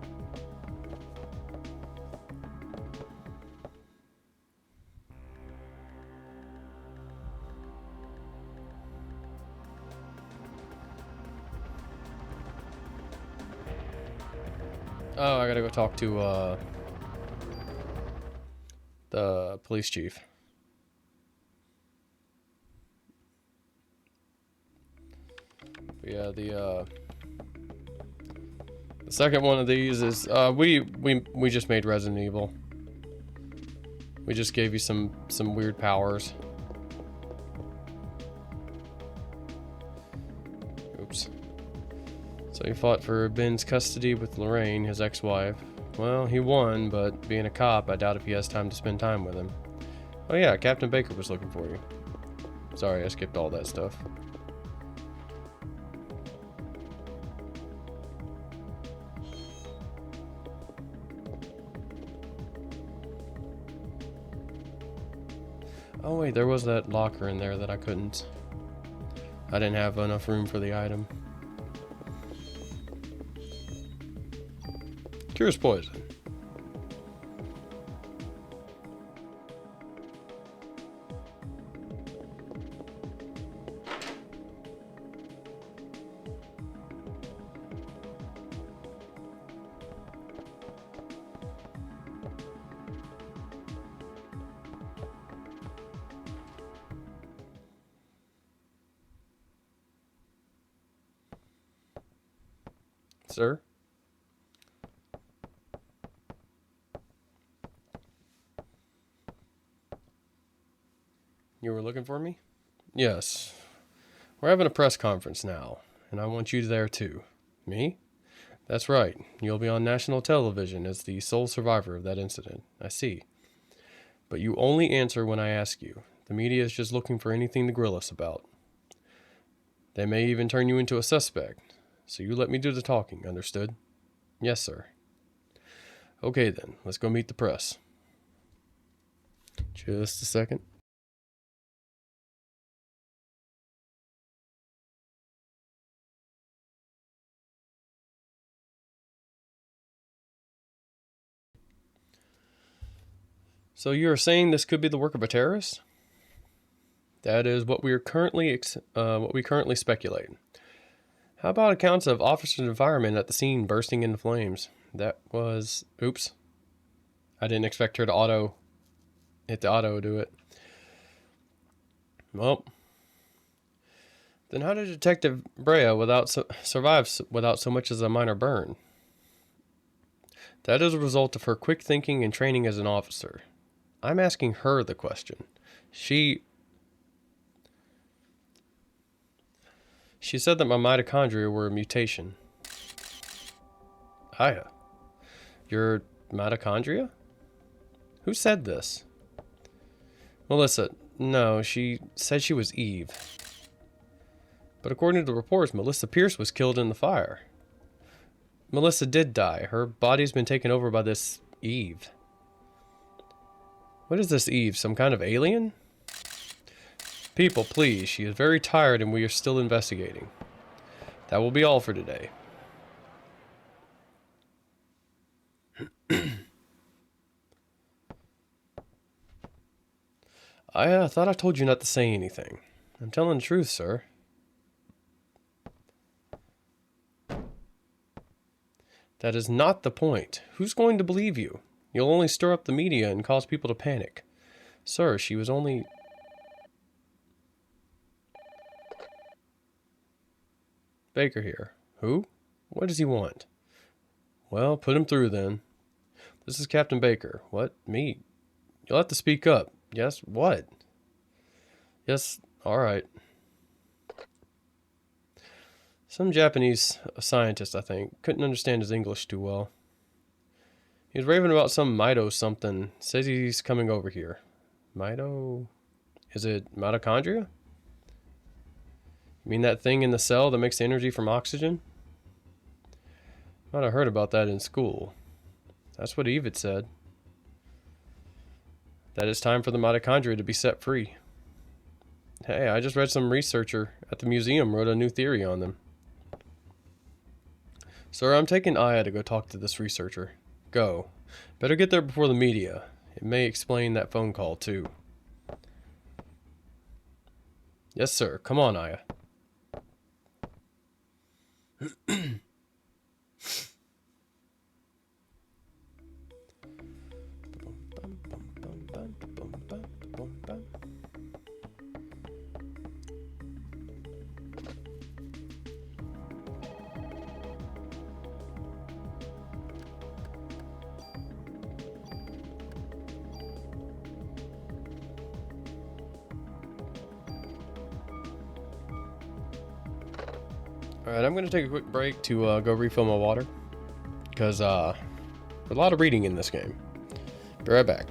Oh, I gotta go talk to, the police chief. But yeah, the second one of these is, we just made Resident Evil. We just gave you some weird powers. Oops. So he fought for Ben's custody with Lorraine, his ex-wife. Well, he won, but being a cop, I doubt if he has time to spend time with him. Oh yeah, Captain Baker was looking for you. Sorry, I skipped all that stuff. Oh wait, there was that locker in there that I couldn't. I didn't have enough room for the item. Cures poison. Sir? You were looking for me? Yes. We're having a press conference now, and I want you there too. Me? That's right. You'll be on national television as the sole survivor of that incident. I see. But you only answer when I ask you. The media is just looking for anything to grill us about. They may even turn you into a suspect. So you let me do the talking, understood? Yes, sir. Okay then, let's go meet the press. Just a second. So you are saying this could be the work of a terrorist? That is what we are currently speculate. How about accounts of officers' environment at the scene bursting into flames? That was... Oops. I didn't expect her to hit the auto do it. Well, then how did Detective Brea survive without so much as a minor burn? That is a result of her quick thinking and training as an officer. I'm asking her the question. She said that my mitochondria were a mutation. Aya, your mitochondria? Who said this? Melissa. No, she said she was Eve. But according to the reports, Melissa Pierce was killed in the fire. Melissa did die. Her body's been taken over by this Eve. What is this Eve? Some kind of alien? People, please. She is very tired and we are still investigating. That will be all for today. I thought I told you not to say anything. I'm telling the truth, sir. That is not the point. Who's going to believe you? You'll only stir up the media and cause people to panic. Sir, she was only... Baker here. Who? What does he want? Well, put him through then. This is Captain Baker. What? Me? You'll have to speak up. Yes? What? Yes, alright. Some Japanese scientist, I think, couldn't understand his English too well. He was raving about some Mito something. Says he's coming over here. Mito? Is it mitochondria? You mean that thing in the cell that makes the energy from oxygen? Might have heard about that in school. That's what Eve had said. That it's time for the mitochondria to be set free. Hey, I just read some researcher at the museum wrote a new theory on them. Sir, I'm taking Aya to go talk to this researcher. Go. Better get there before the media. It may explain that phone call, too. Yes, sir. Come on, Aya. Alright, I'm going to take a quick break to go refill my water. Because, there's a lot of reading in this game. Be right back.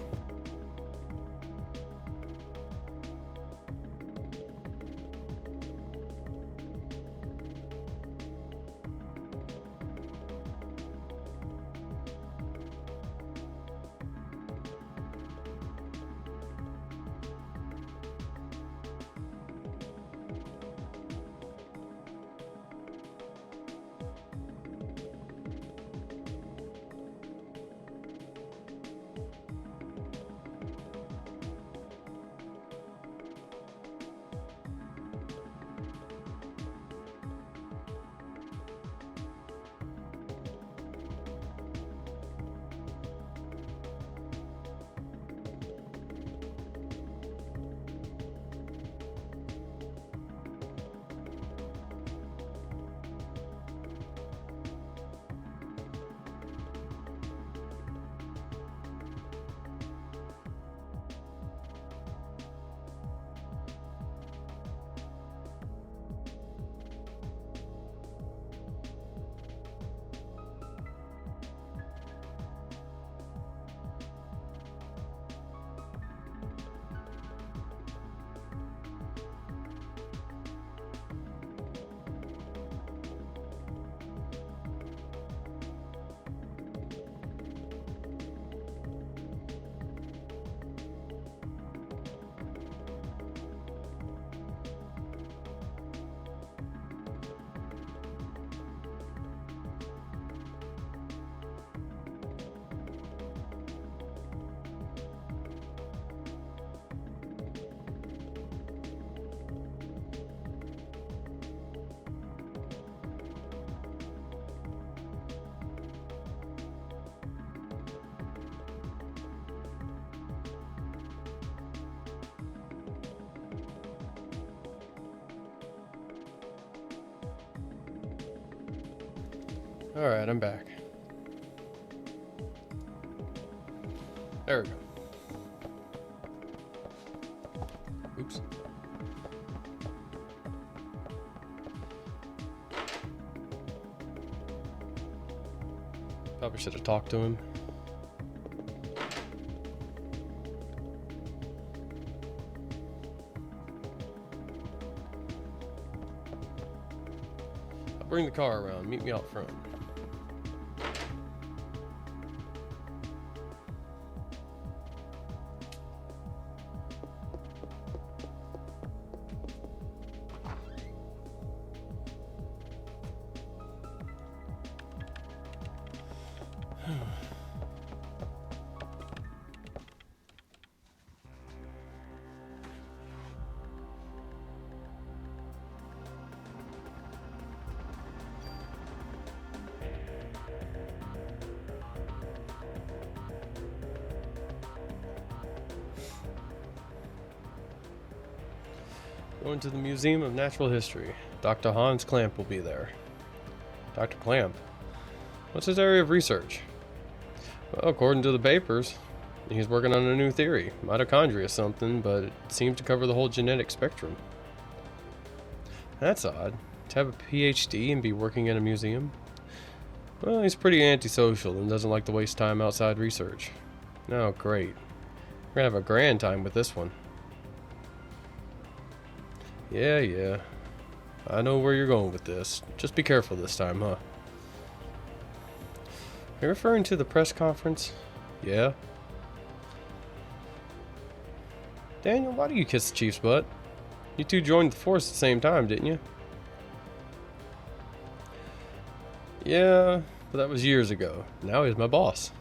Alright, I'm back. There we go. Oops. Probably should have talked to him. I'll bring the car around. Meet me out front. Going to the Museum of Natural History. Dr. Hans Clamp will be there. Dr. Clamp? What's his area of research? Well, according to the papers, he's working on a new theory. Mitochondria something, but it seems to cover the whole genetic spectrum. That's odd. To have a PhD and be working in a museum? Well, he's pretty antisocial and doesn't like to waste time outside research. Oh, great. We're gonna have a grand time with this one. Yeah. I know where you're going with this. Just be careful this time, huh? Are you referring to the press conference? Yeah. Daniel, why do you kiss the chief's butt? You two joined the force at the same time, didn't you? Yeah, but that was years ago. Now he's my boss.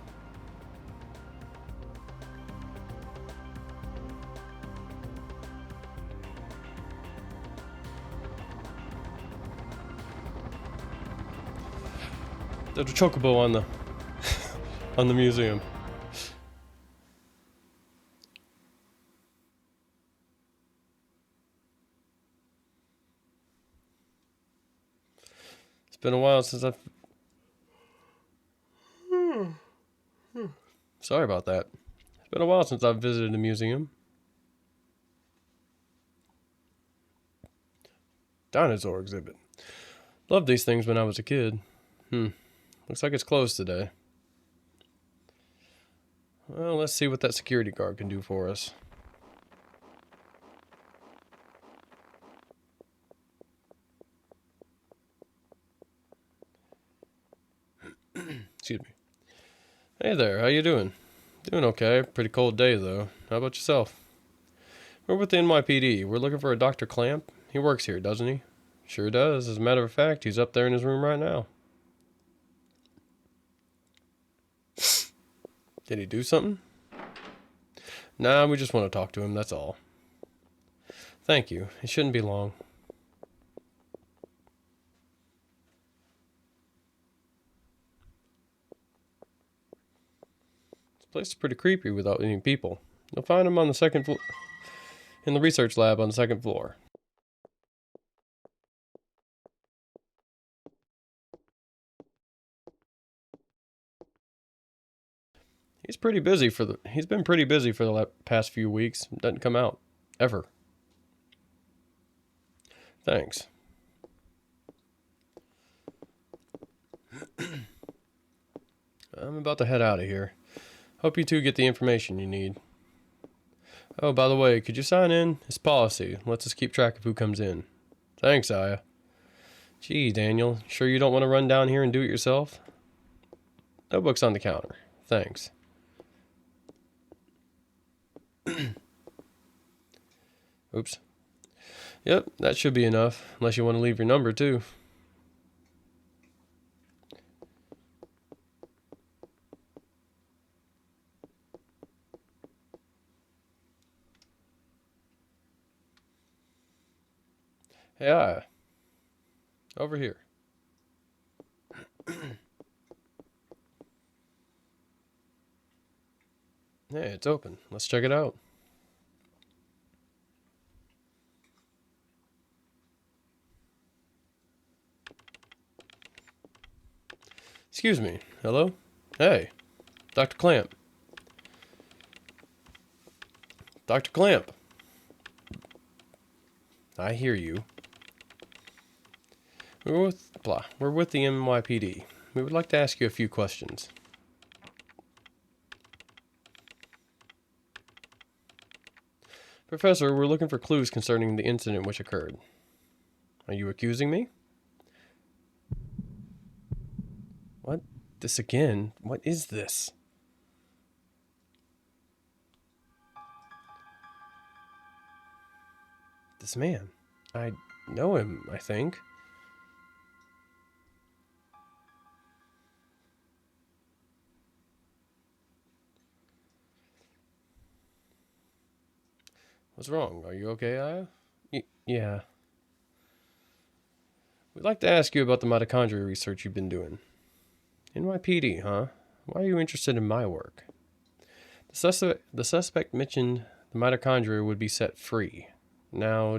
There's a chocobo on the on the museum. It's been a while since I've... Sorry about that. It's been a while since I've visited a museum. Dinosaur exhibit. Loved these things when I was a kid. Looks like it's closed today. Well, let's see what that security guard can do for us. Excuse me. Hey there, how you doing? Doing okay. Pretty cold day, though. How about yourself? We're with the NYPD. We're looking for a Dr. Clamp. He works here, doesn't he? Sure does. As a matter of fact, he's up there in his room right now. Did he do something? Nah, we just want to talk to him, that's all. Thank you. It shouldn't be long. This place is pretty creepy without any people. You'll find him on the second floor. In the research lab on the second floor. He's been pretty busy for the past few weeks. Doesn't come out. Ever. Thanks. I'm about to head out of here. Hope you two get the information you need. Oh, by the way, could you sign in? It's policy. Lets us keep track of who comes in. Thanks, Aya. Gee, Daniel, sure you don't want to run down here and do it yourself? Notebook's on the counter. Thanks. Oops. Yep, that should be enough, unless you want to leave your number, too. Hey, Aya. Over here. Hey, it's open. Let's check it out. Excuse me. Hello? Hey, Dr. Clamp. Dr. Clamp. I hear you. We're with the NYPD. We would like to ask you a few questions. Professor, we're looking for clues concerning the incident which occurred. Are you accusing me? What? This again? What is this? This man. I know him, I think. What's wrong? Are you okay, Aya? Yeah. We'd like to ask you about the mitochondria research you've been doing. NYPD, huh? Why are you interested in my work? The suspect mentioned the mitochondria would be set free. Now,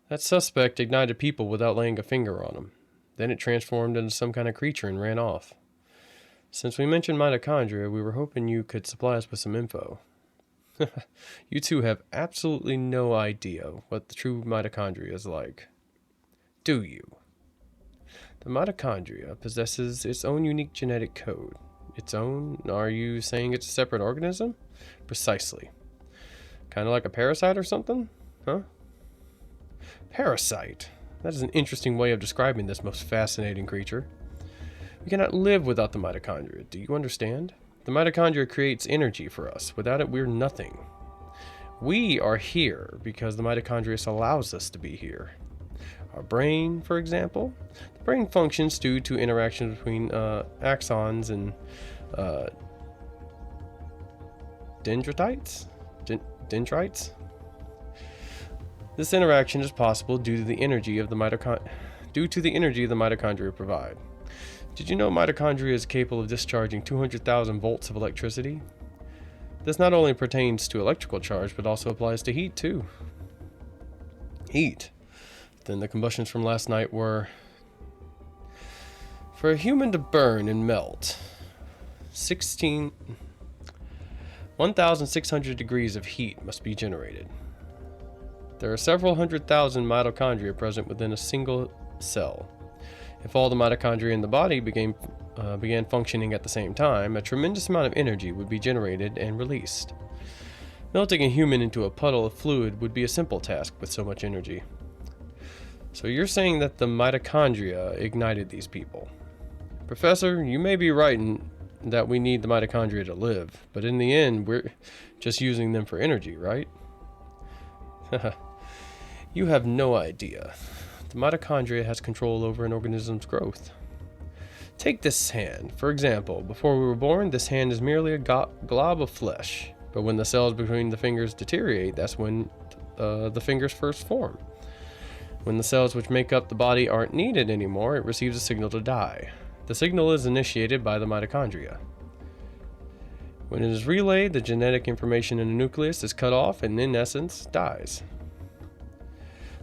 That suspect ignited people without laying a finger on them. Then it transformed into some kind of creature and ran off. Since we mentioned mitochondria, we were hoping you could supply us with some info. You two have absolutely no idea what the true mitochondria is like. Do you? The mitochondria possesses its own unique genetic code. Its own? Are you saying it's a separate organism? Precisely. Kind of like a parasite or something? Huh? Parasite. That is an interesting way of describing this most fascinating creature. We cannot live without the mitochondria. Do you understand? The mitochondria creates energy for us. Without it, we're nothing. We are here because the mitochondria allows us to be here. Our brain, for example, the brain functions due to interactions between axons and dendrites. This interaction is possible due to the energy of the mitochondria provide. Did you know mitochondria is capable of discharging 200,000 volts of electricity? This not only pertains to electrical charge, but also applies to heat too. Heat. Then the combustions from last night were... For a human to burn and melt, 1,600 degrees of heat must be generated. There are several 100,000 mitochondria present within a single cell. If all the mitochondria in the body began functioning at the same time, a tremendous amount of energy would be generated and released. Melting a human into a puddle of fluid would be a simple task with so much energy. So you're saying that the mitochondria ignited these people. Professor, you may be right in that we need the mitochondria to live, but in the end, we're just using them for energy, right? You have no idea. The mitochondria has control over an organism's growth. Take this hand. For example, before we were born, this hand is merely a glob of flesh. But when the cells between the fingers deteriorate, that's when the fingers first form. When the cells which make up the body aren't needed anymore, it receives a signal to die. The signal is initiated by the mitochondria. When it is relayed, the genetic information in the nucleus is cut off and, in essence, dies.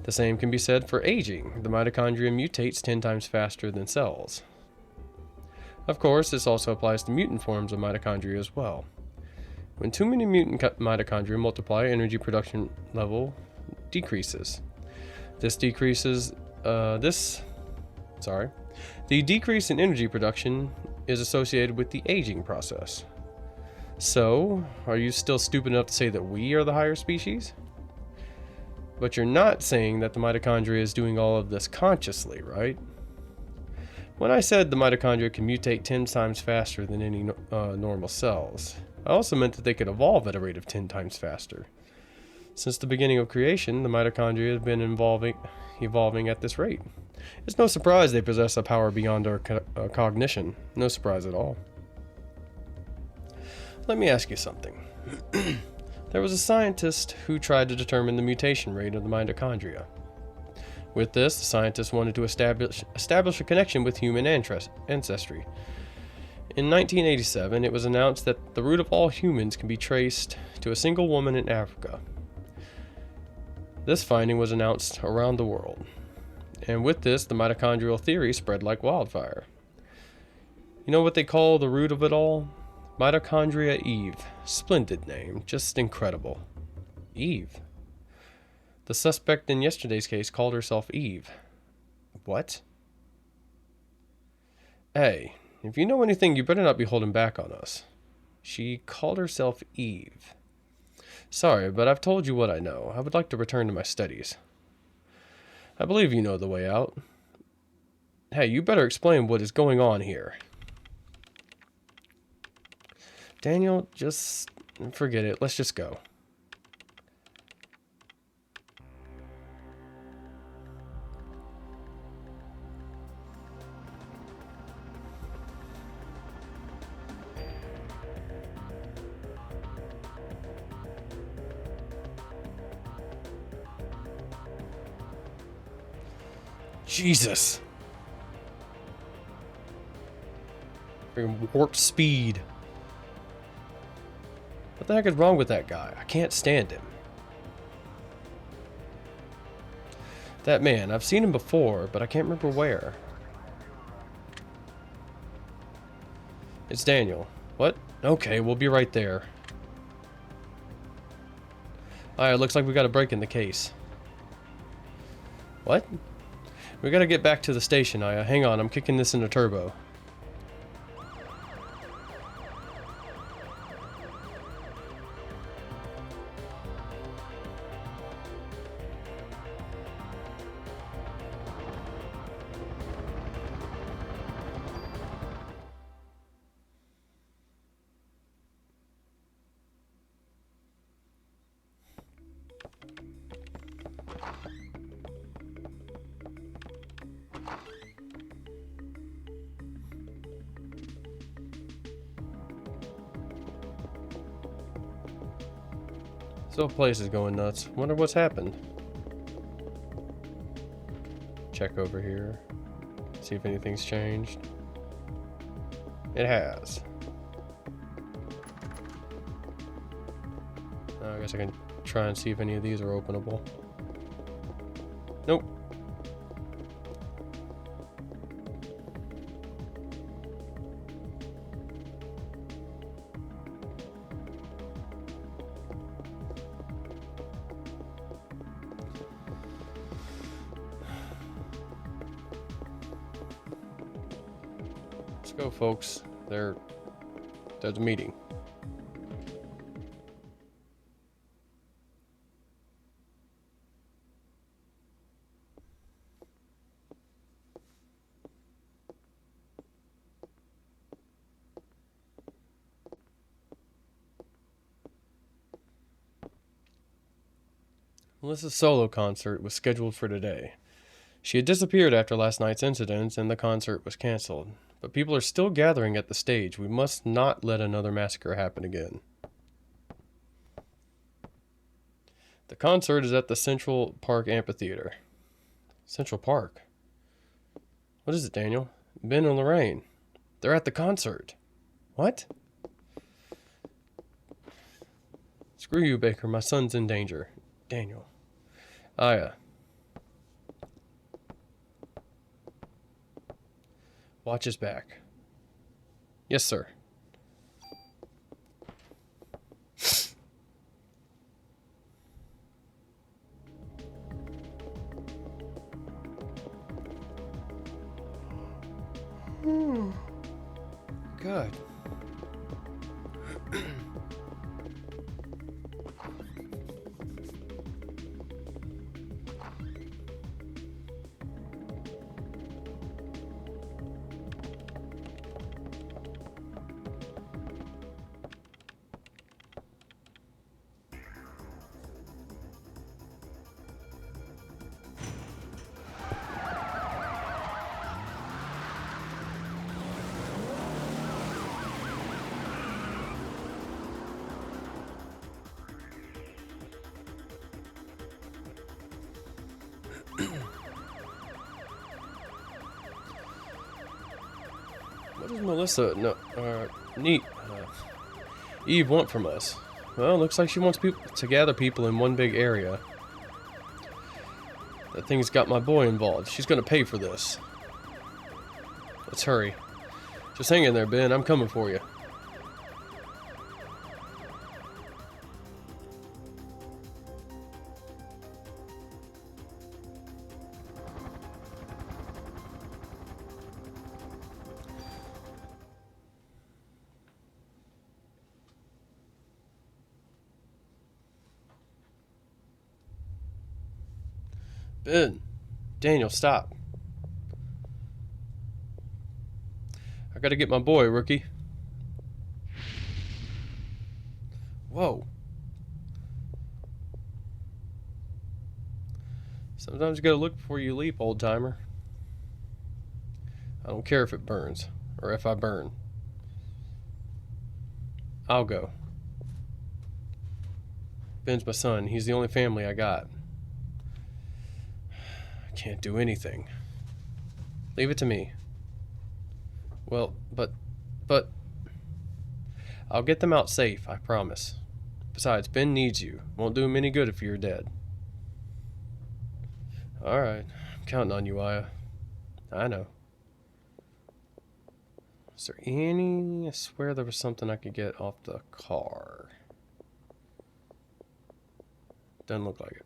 The same can be said for aging. The mitochondria mutates 10 times faster than cells. Of course, this also applies to mutant forms of mitochondria as well. When too many mutant mitochondria multiply, energy production level decreases. The decrease in energy production is associated with the aging process. So, are you still stupid enough to say that we are the higher species? But you're not saying that the mitochondria is doing all of this consciously, right? When I said the mitochondria can mutate 10 times faster than any normal cells, I also meant that they could evolve at a rate of 10 times faster. Since the beginning of creation, the mitochondria have been evolving at this rate. It's no surprise they possess a power beyond our cognition. No surprise at all. Let me ask you something. There was a scientist who tried to determine the mutation rate of the mitochondria. With this, the scientist wanted to establish a connection with human ancestry. In 1987, it was announced that the root of all humans can be traced to a single woman in Africa. This finding was announced around the world. And with this, the mitochondrial theory spread like wildfire. You know what they call the root of it all? Mitochondria Eve. Splendid name. Just incredible. Eve. The suspect in yesterday's case called herself Eve. What? Hey, if you know anything, you better not be holding back on us. She called herself Eve. Sorry, but I've told you what I know. I would like to return to my studies. I believe you know the way out. Hey, you better explain what is going on here. Daniel, just forget it. Let's just go. Jesus. Freaking warp speed. What the heck is wrong with that guy? I can't stand him. That man, I've seen him before, but I can't remember where. It's Daniel. What? Okay, we'll be right there. Alright, looks like we got a break in the case. What? We gotta get back to the station, Aya. Hang on, I'm kicking this into turbo. This whole place is going nuts. Wonder what's happened. Check over here. See if anything's changed. It has. I guess I can try and see if any of these are openable. Nope. Let's go, folks. There's a meeting. Melissa's solo concert was scheduled for today. She had disappeared after last night's incidents and the concert was cancelled. But people are still gathering at the stage. We must not let another massacre happen again. The concert is at the Central Park Amphitheater. Central Park? What is it, Daniel? Ben and Lorraine. They're at the concert. What? Screw you, Baker. My son's in danger. Daniel. Aya. Watch his back. Yes, sir. God. What does Melissa Eve want from us? Well, looks like she wants people to gather people in one big area. That thing's got my boy involved. She's gonna pay for this. Let's hurry. Just hang in there, Ben. I'm coming for you. Ben. Daniel, stop. I gotta get my boy, rookie. Whoa. Sometimes you gotta look before you leap, old timer. I don't care if it burns, or if I burn. I'll go. Ben's my son. He's the only family I got. I can't do anything. Leave it to me. Well, but... I'll get them out safe, I promise. Besides, Ben needs you. Won't do him any good if you're dead. Alright. I'm counting on you, Aya. I know. Is there any... I swear there was something I could get off the car. Doesn't look like it.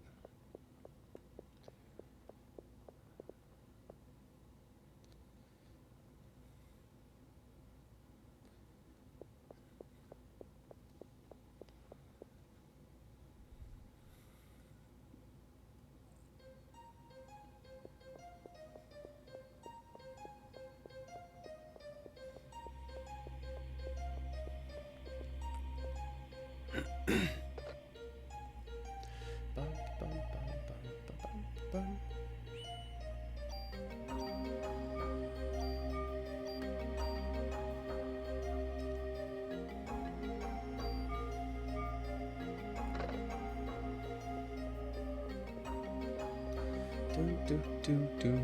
Do.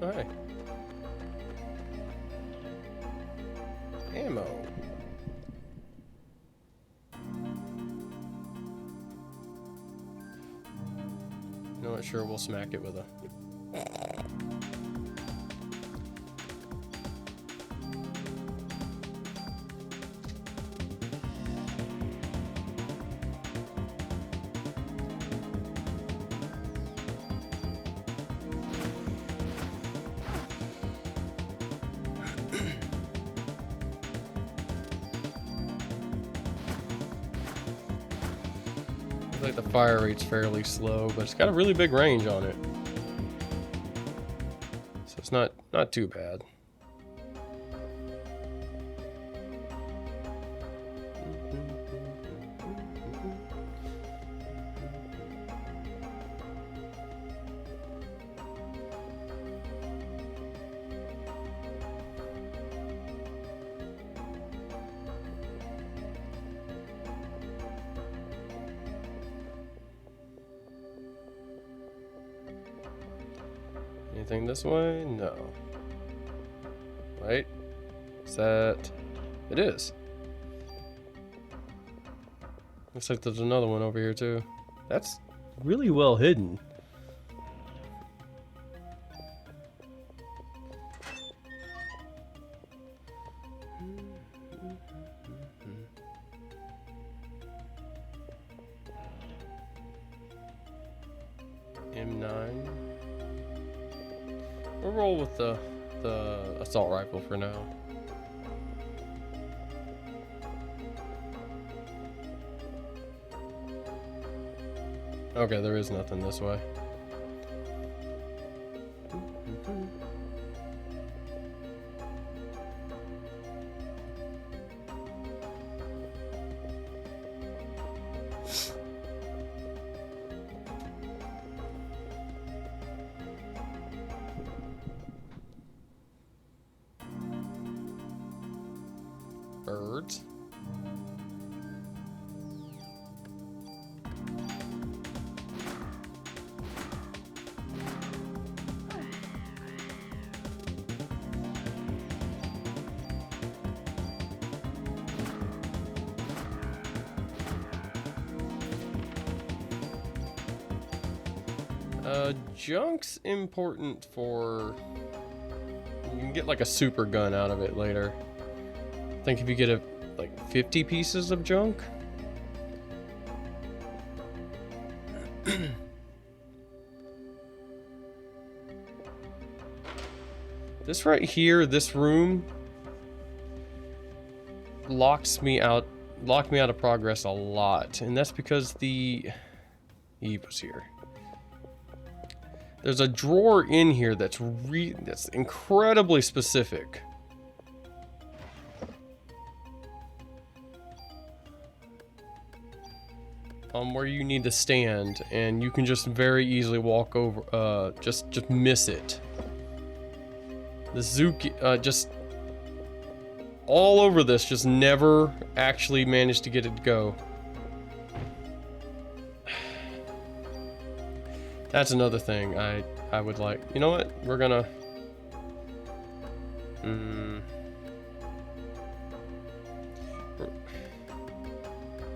Alright. Ammo. You know what? Sure, we'll smack it with a... Looks like the fire rate's fairly slow, but it's got a really big range on it. So it's not too bad. Anything this way? No. Right? Is that... It is. Looks like there's another one over here too. That's really well hidden. M9. We'll roll with the assault rifle for now. Okay, there is nothing this way. Birds. Junk's important for... You can get like a super gun out of it later. I think if you get like 50 pieces of junk. This right here, this room locked me out of progress a lot, and that's because Eve was here. There's a drawer in here that's incredibly specific. Where you need to stand, and you can just very easily walk over, just miss it. The Zuki, just all over this, just never actually managed to get it to go. That's another thing I would like. You know what? We're gonna...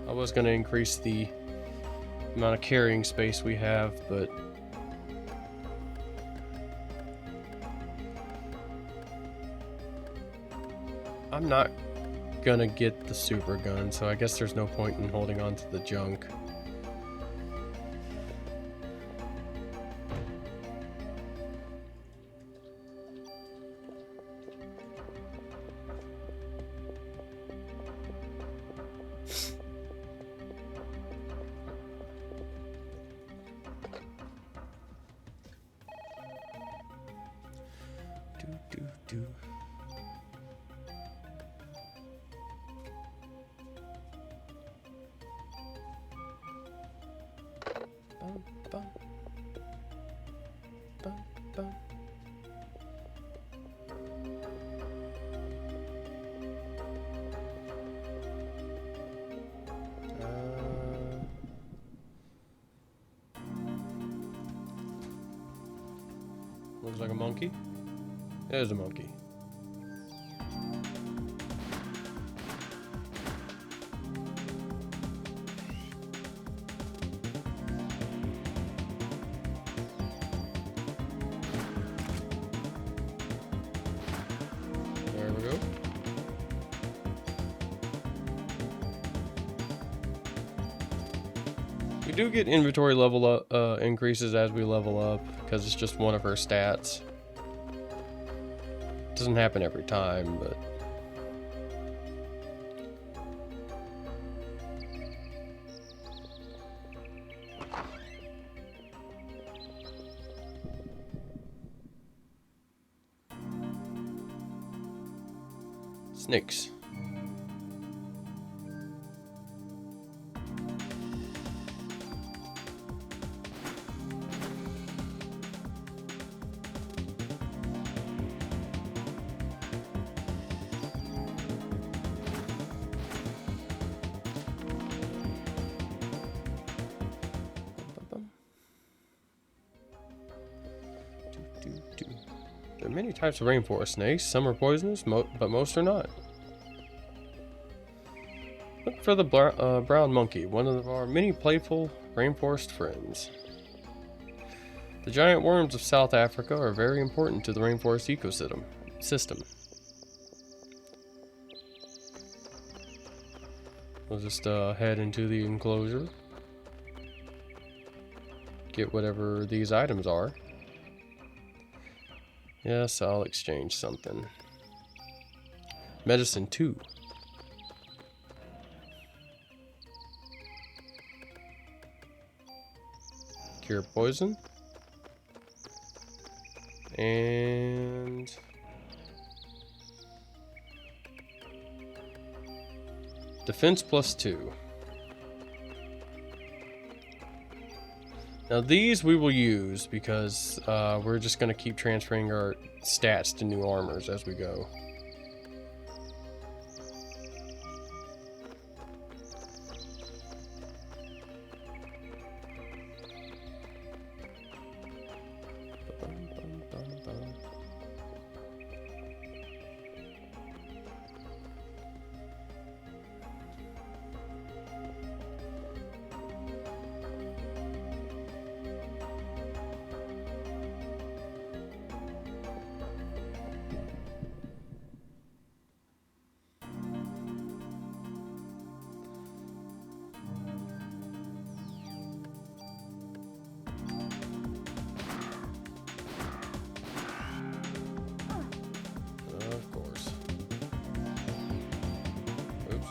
I was gonna increase the amount of carrying space we have, but I'm not gonna get the super gun, so I guess there's no point in holding on to the junk. Do. Bum, bum. Bum, bum. Looks like a monkey. There's a monkey. There we go. We do get inventory level up, increases as we level up, because it's just one of her stats. Doesn't happen every time, but snakes. There are many types of rainforest snakes. Some are poisonous, but most are not. Look for the brown monkey, one of our many playful rainforest friends. The giant worms of South Africa are very important to the rainforest ecosystem. We'll just head into the enclosure. Get whatever these items are. Yes, I'll exchange something. Medicine 2. Cure poison. And defense +2. Now these we will use because we're just going to keep transferring our stats to new armors as we go. Of course. Oops.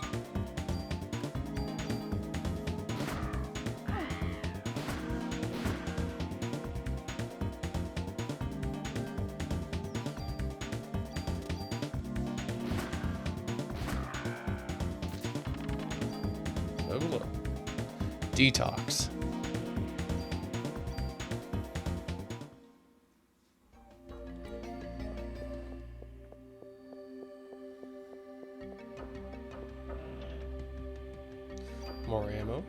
Level up. Detox. More ammo.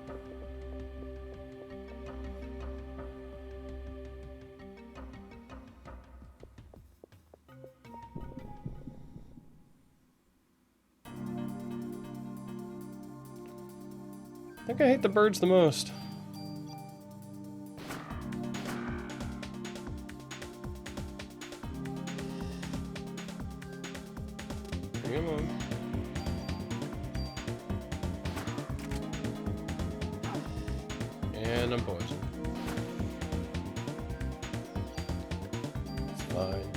I think I hate the birds the most. Leave me alone. And I'm poisoned. It's fine.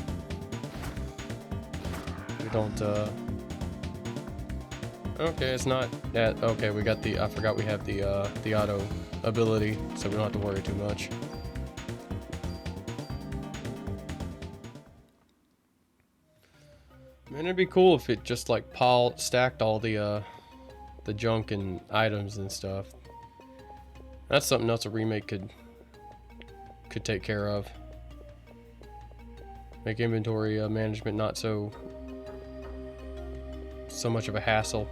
We don't, okay, it's not that. Okay, we got the. I forgot we have the auto ability, so we don't have to worry too much. Man, it'd be cool if it just like stacked all the junk and items and stuff. That's something else a remake could take care of. Make inventory management not so much of a hassle.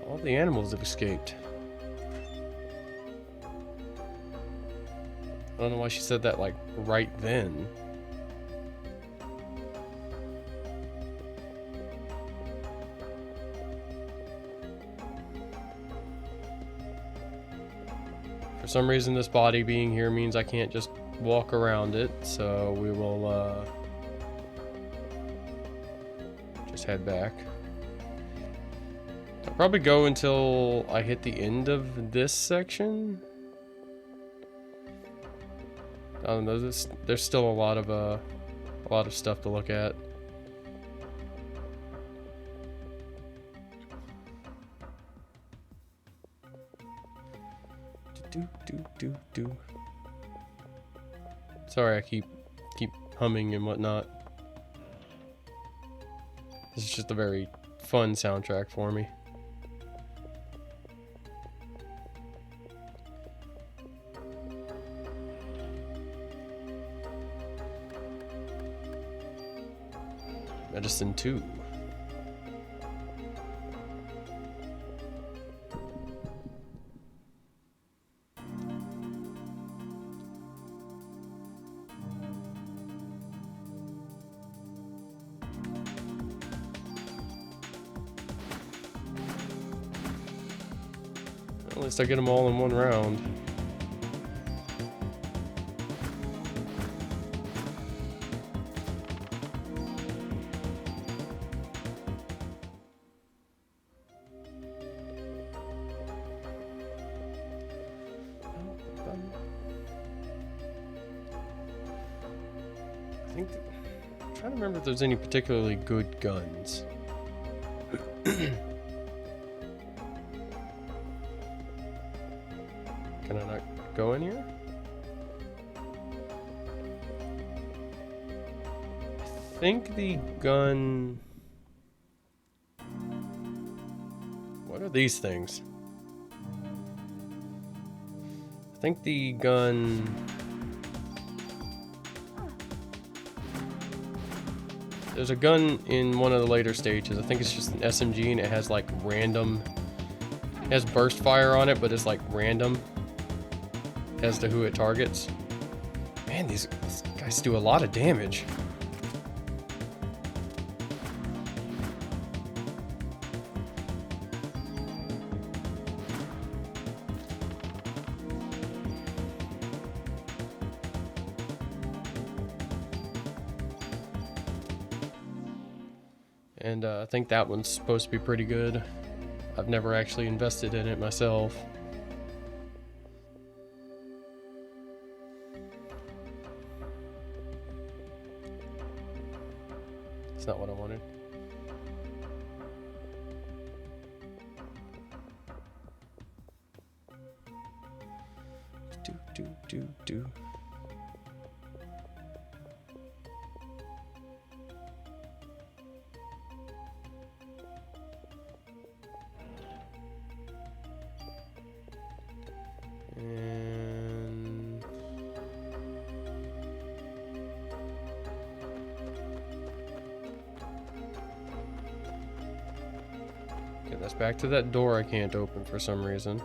All the animals have escaped. I don't know why she said that like right then. For some reason this body being here means I can't just walk around it, so we will just head back. I'll probably go until I hit the end of this section. I don't know, there's still a lot of stuff to look at. Do. Sorry, I keep humming and whatnot. This is just a very fun soundtrack for me. Medicine 2. At least I get them all in one round. I'm trying to remember if there's any particularly good guns. Can I not go in here? I think the gun... What are these things? I think the gun... There's a gun in one of the later stages. I think it's just an SMG and it has like random... It has burst fire on it, but it's like random as to who it targets. Man, these guys do a lot of damage. And I think that one's supposed to be pretty good. I've never actually invested in it myself. It's not what I wanted. Do. And okay, that's back to that door I can't open for some reason.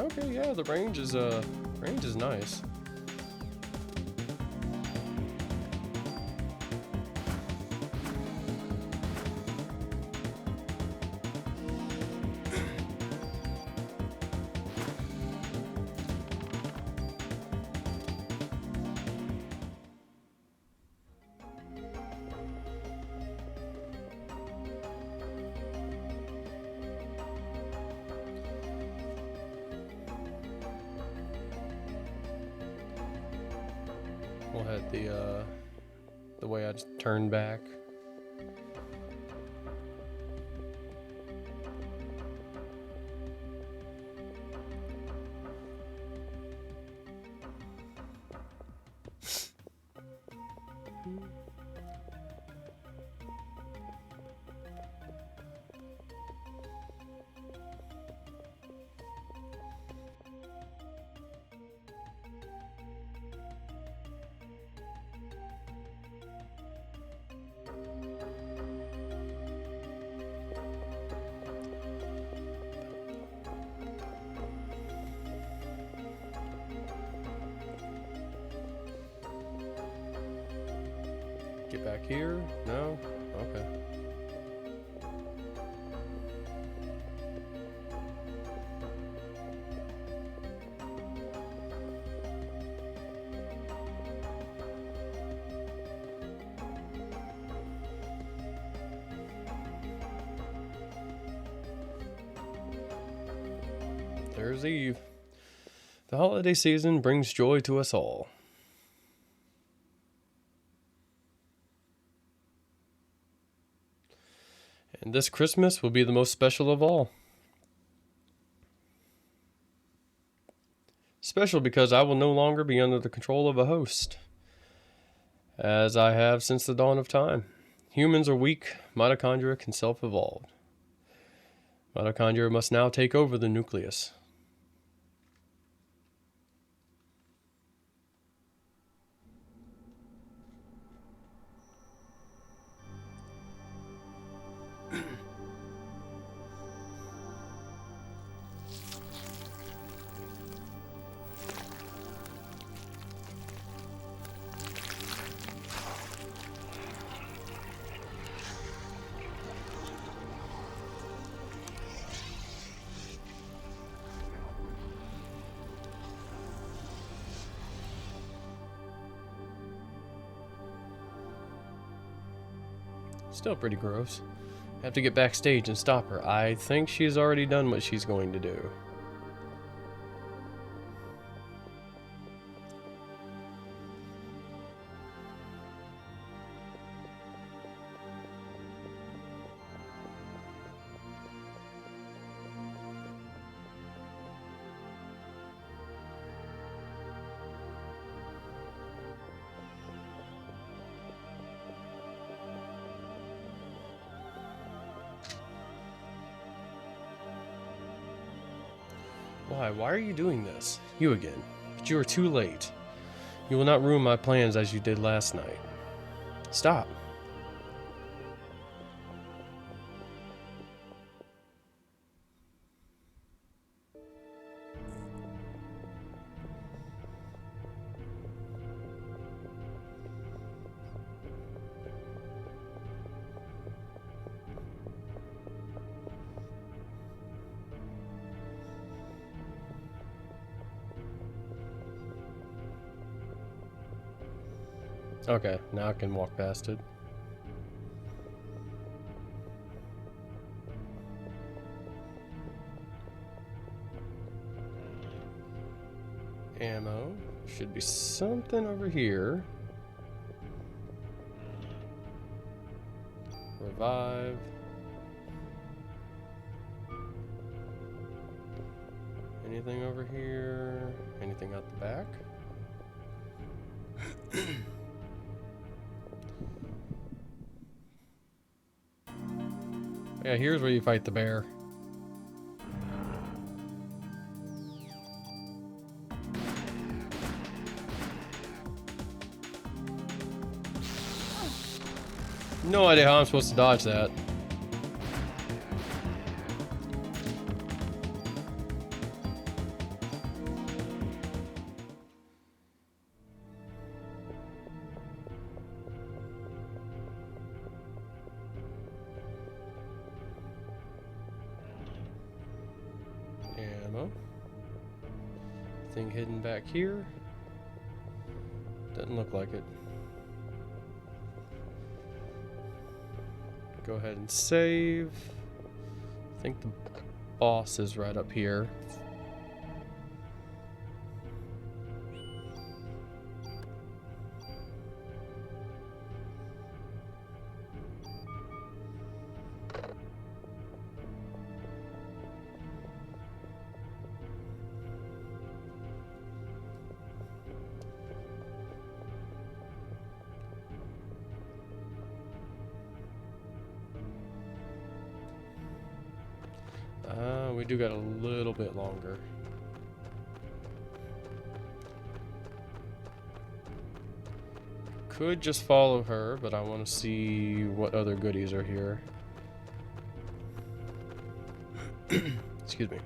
Okay, yeah, the range is nice. We'll head the way I just turned back. Get back here? No? Okay. There's Eve. The holiday season brings joy to us all. And this Christmas will be the most special of all. Special because I will no longer be under the control of a host, as I have since the dawn of time. Humans are weak, mitochondria can self-evolve. Mitochondria must now take over the nucleus. Still pretty gross. Have to get backstage and stop her. I think she's already done what she's going to do. Why? Why are you doing this? You again. But you are too late. You will not ruin my plans as you did last night. Stop. Okay, now I can walk past it. Ammo. Should be something over here. Revive. Anything over here? Anything out the back? Yeah, here's where you fight the bear. No idea how I'm supposed to dodge that. Well, thing hidden back here. Doesn't look like it. Go ahead and save. I think the boss is right up here. We do got a little bit longer. Could just follow her, but I want to see what other goodies are here. Excuse me.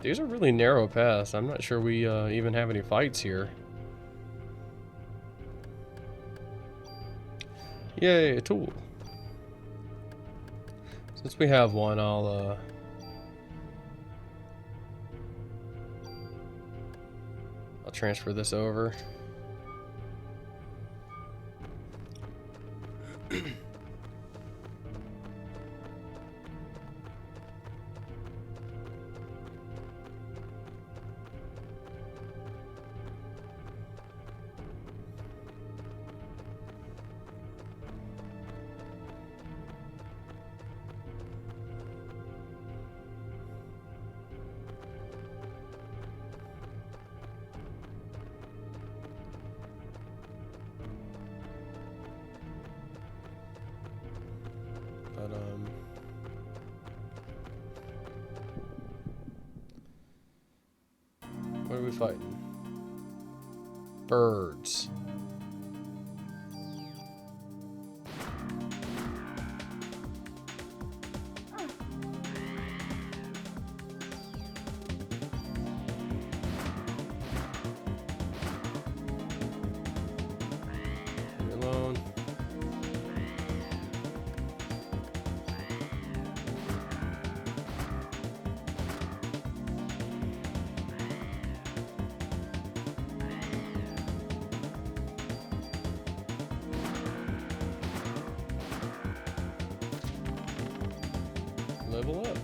These are really narrow paths. I'm not sure we even have any fights here. Yay, a tool. Since we have one, I'll transfer this over. What are we fighting? Birds. Leave me alone. Level up.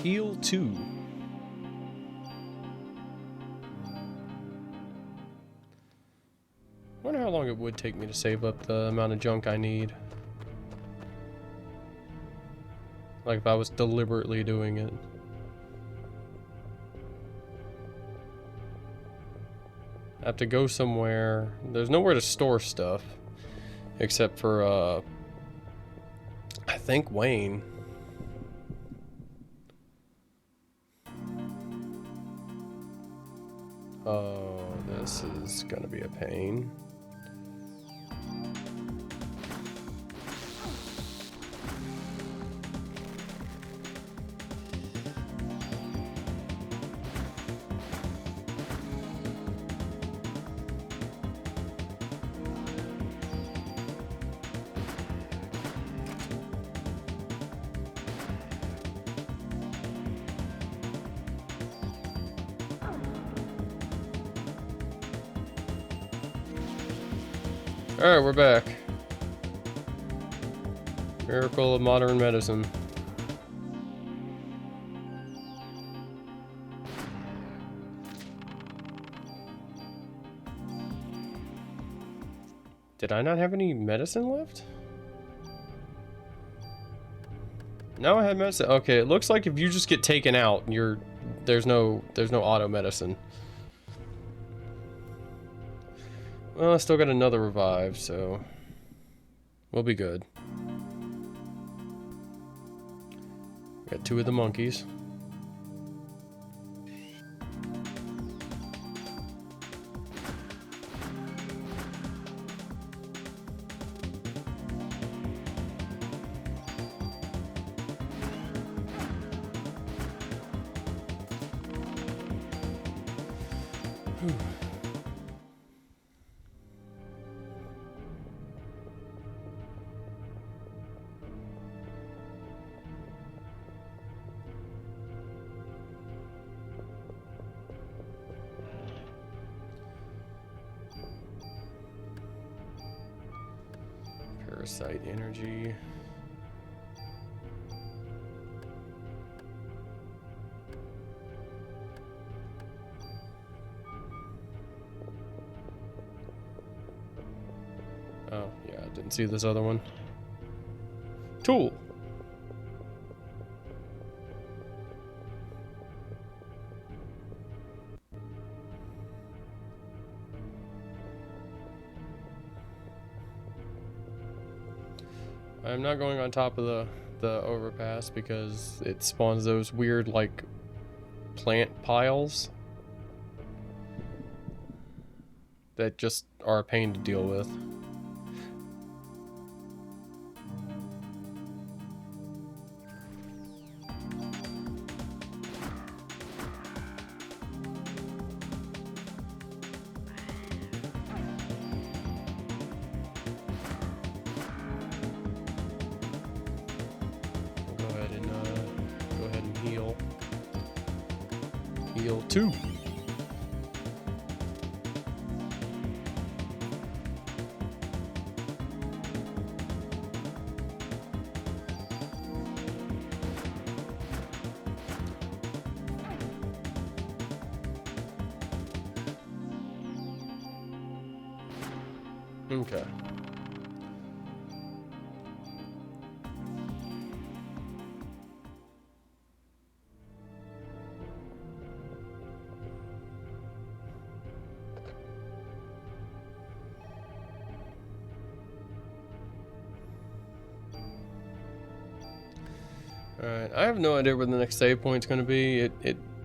Heal 2. Wonder how long it would take me to save up the amount of junk I need. Like if I was deliberately doing it. I have to go somewhere. There's nowhere to store stuff. Except for, I think Wayne. Oh, this is gonna be a pain. Alright, we're back. Miracle of modern medicine. Did I not have any medicine left? No, I had medicine. Okay, it looks like if you just get taken out, there's no auto medicine. Well, I still got another revive, so we'll be good. Got 2 of the monkeys. Parasite energy. Oh, yeah, I didn't see this other one. Tool. I'm not going on top of the overpass because it spawns those weird, like, plant piles that just are a pain to deal with. Go ahead and heal. Heal 2. Okay. Alright, I have no idea where the next save point's going to be.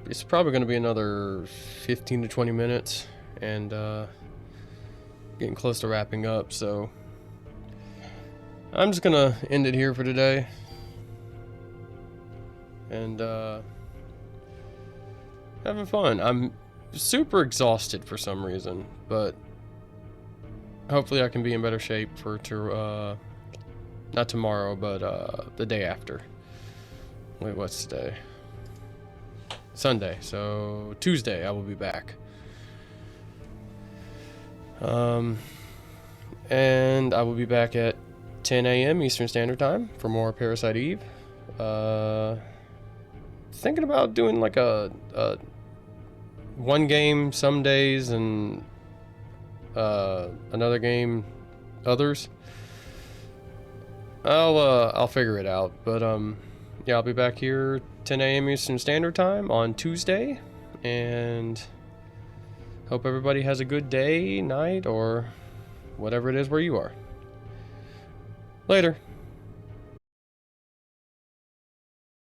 It's probably going to be another 15 to 20 minutes, and getting close to wrapping up, so I'm just going to end it here for today. And having fun. I'm super exhausted for some reason, but hopefully I can be in better shape for not tomorrow, but the day after. Wait, what's today? Sunday. So Tuesday I will be back. And I will be back at 10 a.m. Eastern Standard Time for more Parasite Eve. Thinking about doing like a one game some days and another game others. I'll figure it out, but yeah, I'll be back here 10 a.m. Eastern Standard Time on Tuesday, and hope everybody has a good day, night, or whatever it is where you are. Later.